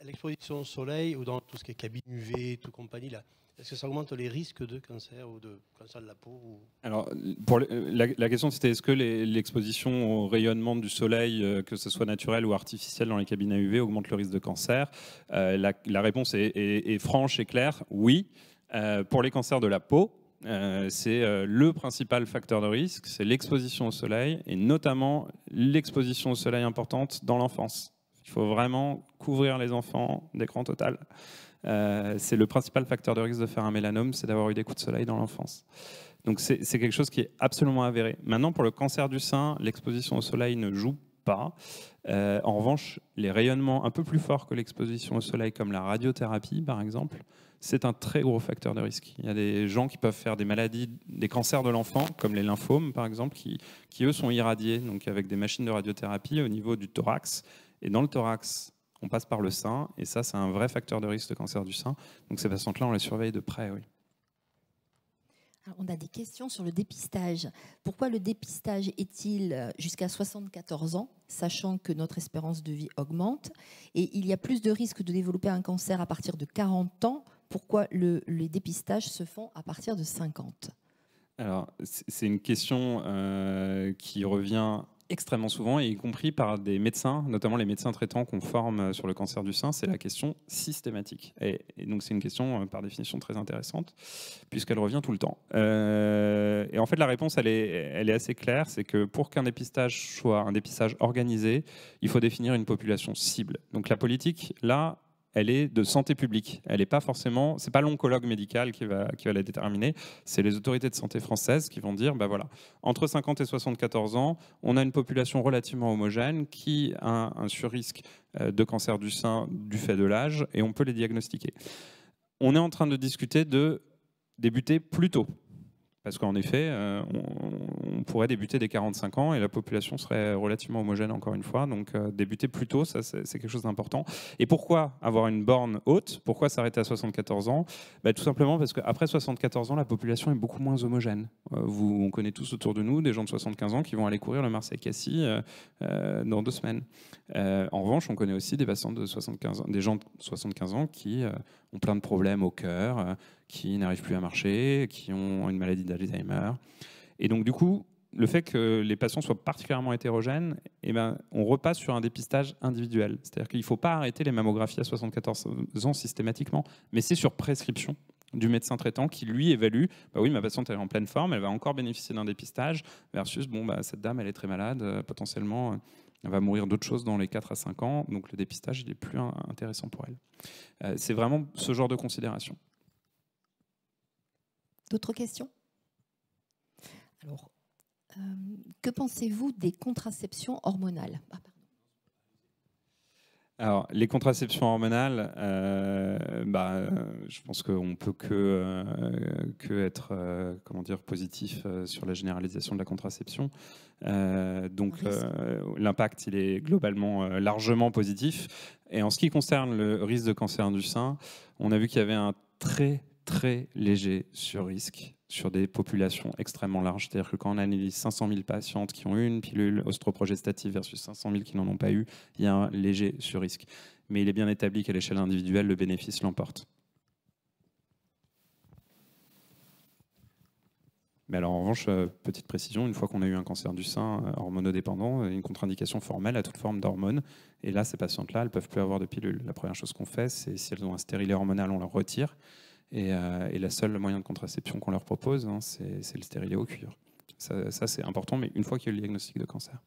L'exposition au soleil ou dans tout ce qui est cabine UV, tout compagnie, là, est-ce que ça augmente les risques de cancer ou de cancer de la peau ou... Alors, la question c'était est-ce que l'exposition au rayonnement du soleil, que ce soit naturel ou artificiel dans les cabines à UV, augmente le risque de cancer? La réponse est franche et claire, oui. Pour les cancers de la peau, c'est le principal facteur de risque, c'est l'exposition au soleil, et notamment l'exposition au soleil importante dans l'enfance. Il faut vraiment couvrir les enfants d'écran total. C'est le principal facteur de risque de faire un mélanome, c'est d'avoir eu des coups de soleil dans l'enfance. Donc c'est quelque chose qui est absolument avéré. Maintenant, pour le cancer du sein, l'exposition au soleil ne joue pas. En revanche, les rayonnements un peu plus forts que l'exposition au soleil, comme la radiothérapie par exemple, c'est un très gros facteur de risque. Il y a des gens qui peuvent faire des maladies, des cancers de l'enfant, comme les lymphomes par exemple, qui eux sont irradiés, donc avec des machines de radiothérapie au niveau du thorax. Et dans le thorax, on passe par le sein, et ça, c'est un vrai facteur de risque de cancer du sein. Donc ces patientes-là, on les surveille de près, oui. On a des questions sur le dépistage. Pourquoi le dépistage est-il jusqu'à 74 ans, sachant que notre espérance de vie augmente, et il y a plus de risques de développer un cancer à partir de 40 ans? Pourquoi les dépistages se font à partir de 50? Alors, c'est une question qui revient extrêmement souvent, y compris par des médecins, notamment les médecins traitants qu'on forme sur le cancer du sein. C'est la question systématique. Et donc, c'est une question, par définition, très intéressante, puisqu'elle revient tout le temps. Et en fait, la réponse, elle est assez claire. C'est que pour qu'un dépistage soit un dépistage organisé, il faut définir une population cible. Donc, la politique, là, elle est de santé publique. Elle n'est pas forcément, c'est pas l'oncologue médical qui va la déterminer, c'est les autorités de santé françaises qui vont dire, ben voilà, entre 50 et 74 ans, on a une population relativement homogène qui a un surrisque de cancer du sein du fait de l'âge, et on peut les diagnostiquer. On est en train de discuter de débuter plus tôt. Parce qu'en effet, on pourrait débuter dès 45 ans et la population serait relativement homogène, encore une fois. Donc débuter plus tôt, ça, c'est quelque chose d'important. Et pourquoi avoir une borne haute? Pourquoi s'arrêter à 74 ans? Tout simplement parce qu'après 74 ans, la population est beaucoup moins homogène. On connaît tous autour de nous des gens de 75 ans qui vont aller courir le Marseille-Cassis dans 2 semaines. En revanche, on connaît aussi des patients de 75 ans, des gens de 75 ans qui ont plein de problèmes au cœur, qui n'arrivent plus à marcher, qui ont une maladie d'Alzheimer. Et donc, du coup, le fait que les patients soient particulièrement hétérogènes, on repasse sur un dépistage individuel. C'est-à-dire qu'il ne faut pas arrêter les mammographies à 74 ans systématiquement, mais c'est sur prescription du médecin traitant qui, lui, évalue, oui, ma patiente elle est en pleine forme, elle va encore bénéficier d'un dépistage, versus, cette dame, elle est très malade, potentiellement, elle va mourir d'autres choses dans les 4 à 5 ans, donc le dépistage, il est plus intéressant pour elle. C'est vraiment ce genre de considération. D'autres questions? Alors, que pensez-vous des contraceptions hormonales? Alors, les contraceptions hormonales, je pense qu'on ne peut que être positif sur la généralisation de la contraception. L'impact, il est globalement largement positif. Et en ce qui concerne le risque de cancer du sein, on a vu qu'il y avait un très léger surrisque sur des populations extrêmement larges. C'est-à-dire que quand on analyse 500 000 patientes qui ont eu une pilule ostroprogestative versus 500 000 qui n'en ont pas eu, il y a un léger surrisque. Mais il est bien établi qu'à l'échelle individuelle, le bénéfice l'emporte. Mais alors, en revanche, petite précision, une fois qu'on a eu un cancer du sein hormonodépendant, une contre-indication formelle à toute forme d'hormones. Et là, ces patientes-là, elles ne peuvent plus avoir de pilule. La première chose qu'on fait, c'est si elles ont un stérilet hormonal, on leur retire. Et la seule moyen de contraception qu'on leur propose, c'est le stérilet au cuivre. Ça c'est important, mais une fois qu'il y a eu le diagnostic de cancer.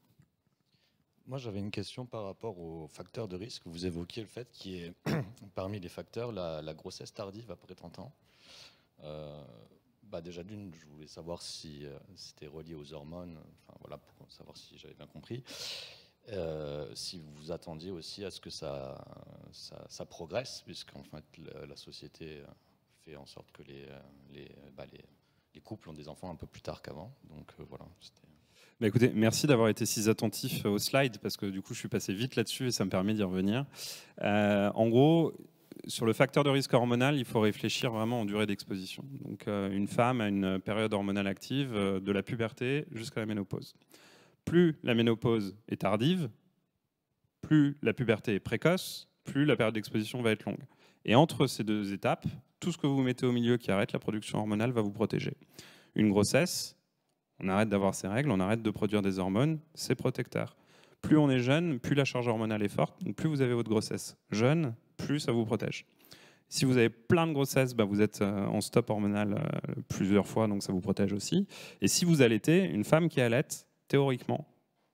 Moi, j'avais une question par rapport aux facteurs de risque. Vous évoquiez le fait qu'il y ait parmi les facteurs la grossesse tardive après 30 ans. Déjà d'une, je voulais savoir si c'était relié aux hormones, pour savoir si j'avais bien compris. Si vous vous attendiez aussi à ce que ça progresse, puisqu'en fait la société fait en sorte que les couples ont des enfants un peu plus tard qu'avant. Donc voilà. Écoutez, merci d'avoir été si attentif aux slides, parce que du coup je suis passé vite là-dessus et ça me permet d'y revenir. En gros, sur le facteur de risque hormonal, il faut réfléchir vraiment en durée d'exposition. Donc une femme a une période hormonale active de la puberté jusqu'à la ménopause. Plus la ménopause est tardive, plus la puberté est précoce, plus la période d'exposition va être longue. Et entre ces 2 étapes, tout ce que vous mettez au milieu qui arrête la production hormonale va vous protéger. Une grossesse, on arrête d'avoir ses règles, on arrête de produire des hormones, c'est protecteur. Plus on est jeune, plus la charge hormonale est forte, donc plus vous avez votre grossesse jeune, plus ça vous protège. Si vous avez plein de grossesses, vous êtes en stop hormonal plusieurs fois, donc ça vous protège aussi. Et si vous allaitez, une femme qui allaite, théoriquement,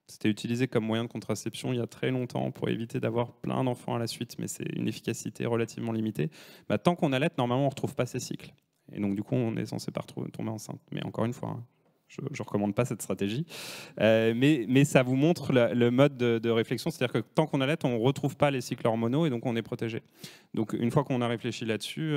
c'était utilisé comme moyen de contraception il y a très longtemps pour éviter d'avoir plein d'enfants à la suite, mais c'est une efficacité relativement limitée. Tant qu'on allaite, normalement, on ne retrouve pas ces cycles. Et donc, du coup, on est censé pas tomber enceinte. Mais encore une fois, Je ne recommande pas cette stratégie. Mais ça vous montre le mode de réflexion. C'est-à-dire que tant qu'on allaite, on ne retrouve pas les cycles hormonaux et donc on est protégé. Donc une fois qu'on a réfléchi là-dessus,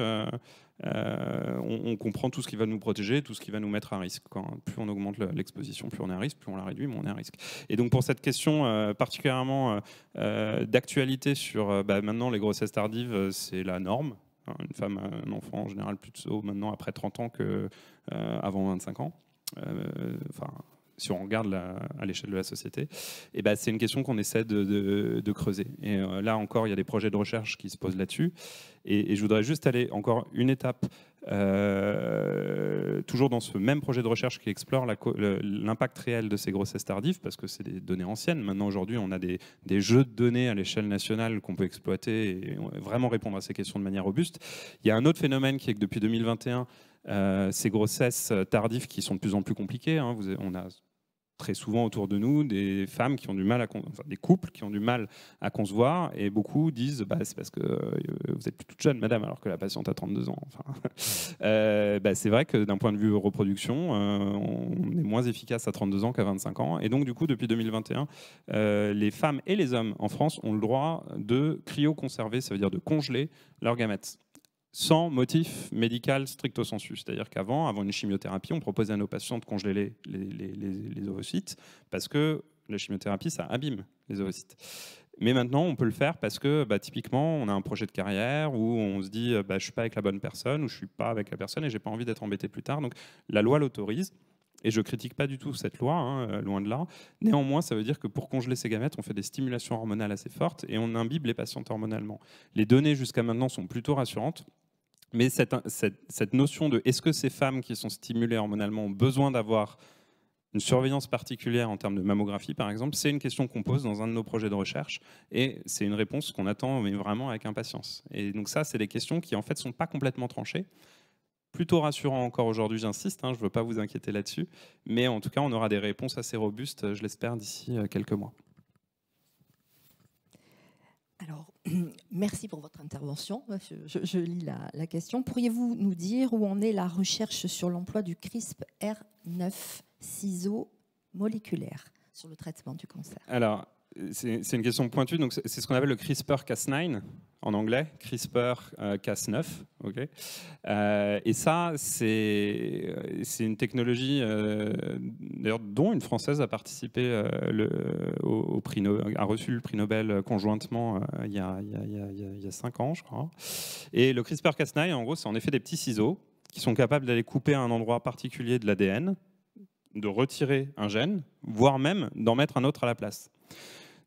on comprend tout ce qui va nous protéger, tout ce qui va nous mettre à risque. Plus on augmente l'exposition, plus on est à risque, plus on la réduit, moins on est à risque. Et donc pour cette question particulièrement d'actualité sur maintenant les grossesses tardives, c'est la norme. Une femme, un enfant en général plutôt maintenant après 30 ans qu'avant 25 ans. Si on regarde à l'échelle de la société, et c'est une question qu'on essaie de creuser. Et là encore, il y a des projets de recherche qui se posent là-dessus. Et je voudrais juste aller encore une étape, toujours dans ce même projet de recherche qui explore l'impact réel de ces grossesses tardives, parce que c'est des données anciennes. Maintenant, aujourd'hui, on a des jeux de données à l'échelle nationale qu'on peut exploiter et vraiment répondre à ces questions de manière robuste. Il y a un autre phénomène qui est que depuis 2021, ces grossesses tardives qui sont de plus en plus compliquées. On a très souvent autour de nous des femmes qui ont du mal des couples qui ont du mal à concevoir, et beaucoup disent c'est parce que vous êtes plus toute jeune, madame, alors que la patiente a 32 ans. C'est vrai que d'un point de vue reproduction, on est moins efficace à 32 ans qu'à 25 ans. Et donc du coup, depuis 2021, les femmes et les hommes en France ont le droit de cryoconserver, ça veut dire de congeler leurs gamètes, sans motif médical stricto sensu. C'est-à-dire avant une chimiothérapie, on proposait à nos patients de congeler les ovocytes parce que la chimiothérapie, ça abîme les ovocytes. Mais maintenant, on peut le faire parce que typiquement, on a un projet de carrière où on se dit je ne suis pas avec la bonne personne ou je ne suis pas avec la personne et je n'ai pas envie d'être embêté plus tard. Donc la loi l'autorise. Et je ne critique pas du tout cette loi, loin de là. Néanmoins, ça veut dire que pour congeler ces gamètes, on fait des stimulations hormonales assez fortes et on imbibe les patientes hormonalement. Les données jusqu'à maintenant sont plutôt rassurantes, mais cette notion de est-ce que ces femmes qui sont stimulées hormonalement ont besoin d'avoir une surveillance particulière en termes de mammographie, par exemple, c'est une question qu'on pose dans un de nos projets de recherche et c'est une réponse qu'on attend mais vraiment avec impatience. Et donc ça, c'est des questions qui en fait ne sont pas complètement tranchées. Plutôt rassurant encore aujourd'hui, j'insiste, je ne veux pas vous inquiéter là-dessus, mais en tout cas, on aura des réponses assez robustes, je l'espère, d'ici quelques mois. Alors, merci pour votre intervention. Je lis la question. Pourriez-vous nous dire où en est la recherche sur l'emploi du CRISPR-9 ciseaux moléculaires sur le traitement du cancer? Alors, c'est une question pointue. Donc c'est ce qu'on appelle le CRISPR-Cas9 en anglais, CRISPR-Cas9. Okay. Et ça, c'est une technologie d'ailleurs dont une Française a participé a reçu le prix Nobel conjointement il y a 5 ans, je crois. Et le CRISPR-Cas9, en gros, c'est en effet des petits ciseaux qui sont capables d'aller couper un endroit particulier de l'ADN, de retirer un gène, voire même d'en mettre un autre à la place.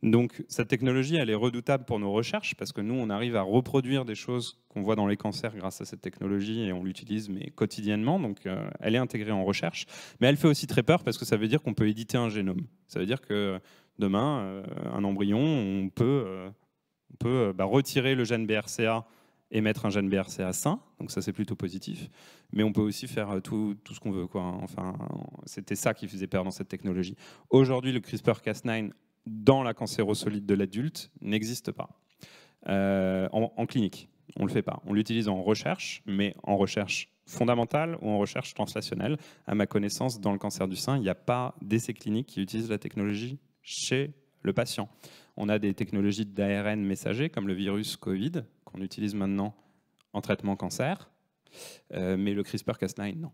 Donc cette technologie, elle est redoutable pour nos recherches parce que nous, on arrive à reproduire des choses qu'on voit dans les cancers grâce à cette technologie et on l'utilise mais quotidiennement. Donc elle est intégrée en recherche. Mais elle fait aussi très peur parce que ça veut dire qu'on peut éditer un génome. Ça veut dire que demain, un embryon, on peut retirer le gène BRCA et mettre un gène BRCA sain. Donc ça, c'est plutôt positif. Mais on peut aussi faire tout ce qu'on veut, quoi. Enfin, c'était ça qui faisait peur dans cette technologie. Aujourd'hui, le CRISPR-Cas9 dans la cancérosolide de l'adulte n'existe pas en clinique. On ne le fait pas. On l'utilise en recherche, mais en recherche fondamentale ou en recherche translationnelle. À ma connaissance, dans le cancer du sein, il n'y a pas d'essai clinique qui utilise la technologie chez le patient. On a des technologies d'ARN messager, comme le virus Covid, qu'on utilise maintenant en traitement cancer, mais le CRISPR-Cas9, non.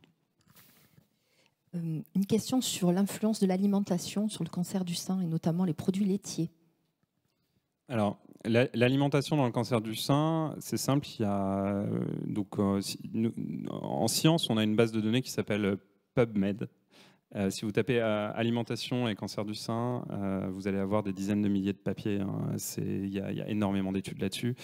Une question sur l'influence de l'alimentation sur le cancer du sein et notamment les produits laitiers. Alors, l'alimentation dans le cancer du sein, c'est simple. Il y a, en science, on a une base de données qui s'appelle PubMed. Si vous tapez alimentation et cancer du sein, vous allez avoir des dizaines de milliers de papiers. Il y a énormément d'études là-dessus.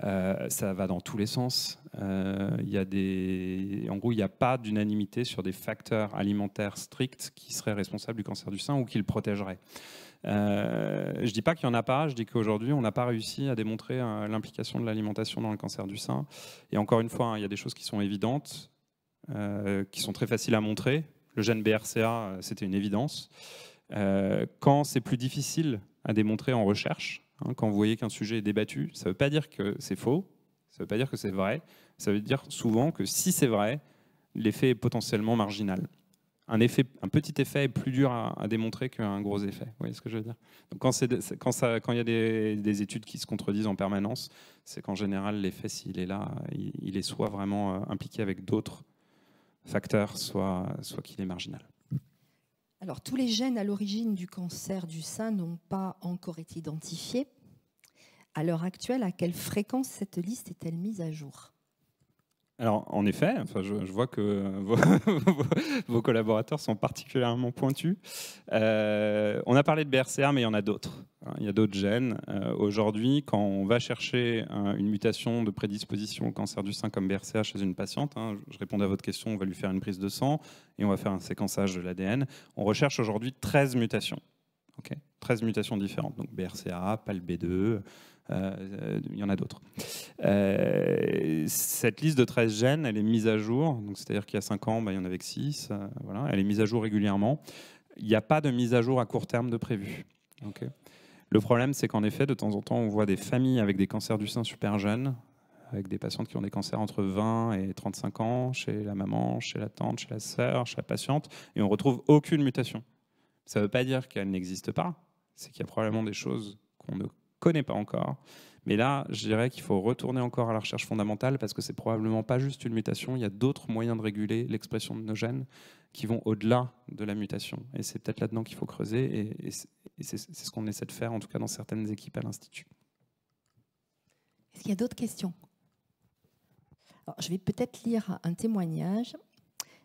Ça va dans tous les sens. En gros, il n'y a pas d'unanimité sur des facteurs alimentaires stricts qui seraient responsables du cancer du sein ou qui le protégeraient. Je ne dis pas qu'il n'y en a pas, je dis qu'aujourd'hui, on n'a pas réussi à démontrer l'implication de l'alimentation dans le cancer du sein. Et encore une fois, il y a des choses qui sont évidentes, qui sont très faciles à montrer. Le gène BRCA, c'était une évidence. Quand c'est plus difficile à démontrer en recherche, quand vous voyez qu'un sujet est débattu, ça ne veut pas dire que c'est faux, ça ne veut pas dire que c'est vrai, ça veut dire souvent que si c'est vrai, l'effet est potentiellement marginal. un petit effet est plus dur à démontrer qu'un gros effet. Vous voyez ce que je veux dire? Donc quand il y a des études qui se contredisent en permanence, c'est qu'en général, l'effet, s'il est là, il est soit vraiment impliqué avec d'autres facteurs, soit qu'il est marginal. Alors, tous les gènes à l'origine du cancer du sein n'ont pas encore été identifiés. À l'heure actuelle, à quelle fréquence cette liste est-elle mise à jour? Alors, en effet, enfin, je vois que vos collaborateurs sont particulièrement pointus. On a parlé de BRCA, mais il y en a d'autres. Il y a d'autres gènes. Aujourd'hui, quand on va chercher une mutation de prédisposition au cancer du sein comme BRCA chez une patiente, je réponds à votre question, on va lui faire une prise de sang et on va faire un séquençage de l'ADN. On recherche aujourd'hui 13 mutations. 13 mutations différentes. Donc BRCA, PALB2, il y en a d'autres. Cette liste de 13 gènes, elle est mise à jour. C'est-à-dire qu'il y a 5 ans, il y en avait que 6. Voilà, elle est mise à jour régulièrement. Il n'y a pas de mise à jour à court terme de prévu. Le problème, c'est qu'en effet, de temps en temps, on voit des familles avec des cancers du sein super jeunes, avec des patientes qui ont des cancers entre 20 et 35 ans, chez la maman, chez la tante, chez la sœur, chez la patiente, et on ne retrouve aucune mutation. Ça ne veut pas dire qu'elle n'existe pas, c'est qu'il y a probablement des choses qu'on ne connaît pas encore. Mais là, je dirais qu'il faut retourner encore à la recherche fondamentale parce que c'est probablement pas juste une mutation, il y a d'autres moyens de réguler l'expression de nos gènes qui vont au-delà de la mutation. Et c'est peut-être là-dedans qu'il faut creuser et c'est ce qu'on essaie de faire, en tout cas dans certaines équipes à l'Institut. Est-ce qu'il y a d'autres questions? Alors, je vais peut-être lire un témoignage.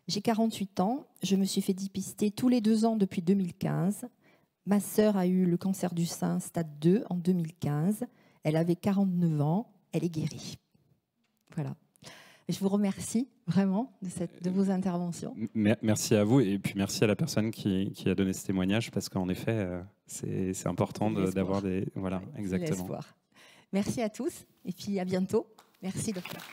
J'ai 48 ans, je me suis fait dépister tous les 2 ans depuis 2015. Ma sœur a eu le cancer du sein stade 2 en 2015. Elle avait 49 ans, elle est guérie. Voilà. Je vous remercie vraiment de vos interventions. Merci à vous et puis merci à la personne qui a donné ce témoignage parce qu'en effet, c'est important d'avoir des... Voilà, exactement. Merci à tous et puis à bientôt. Merci docteur.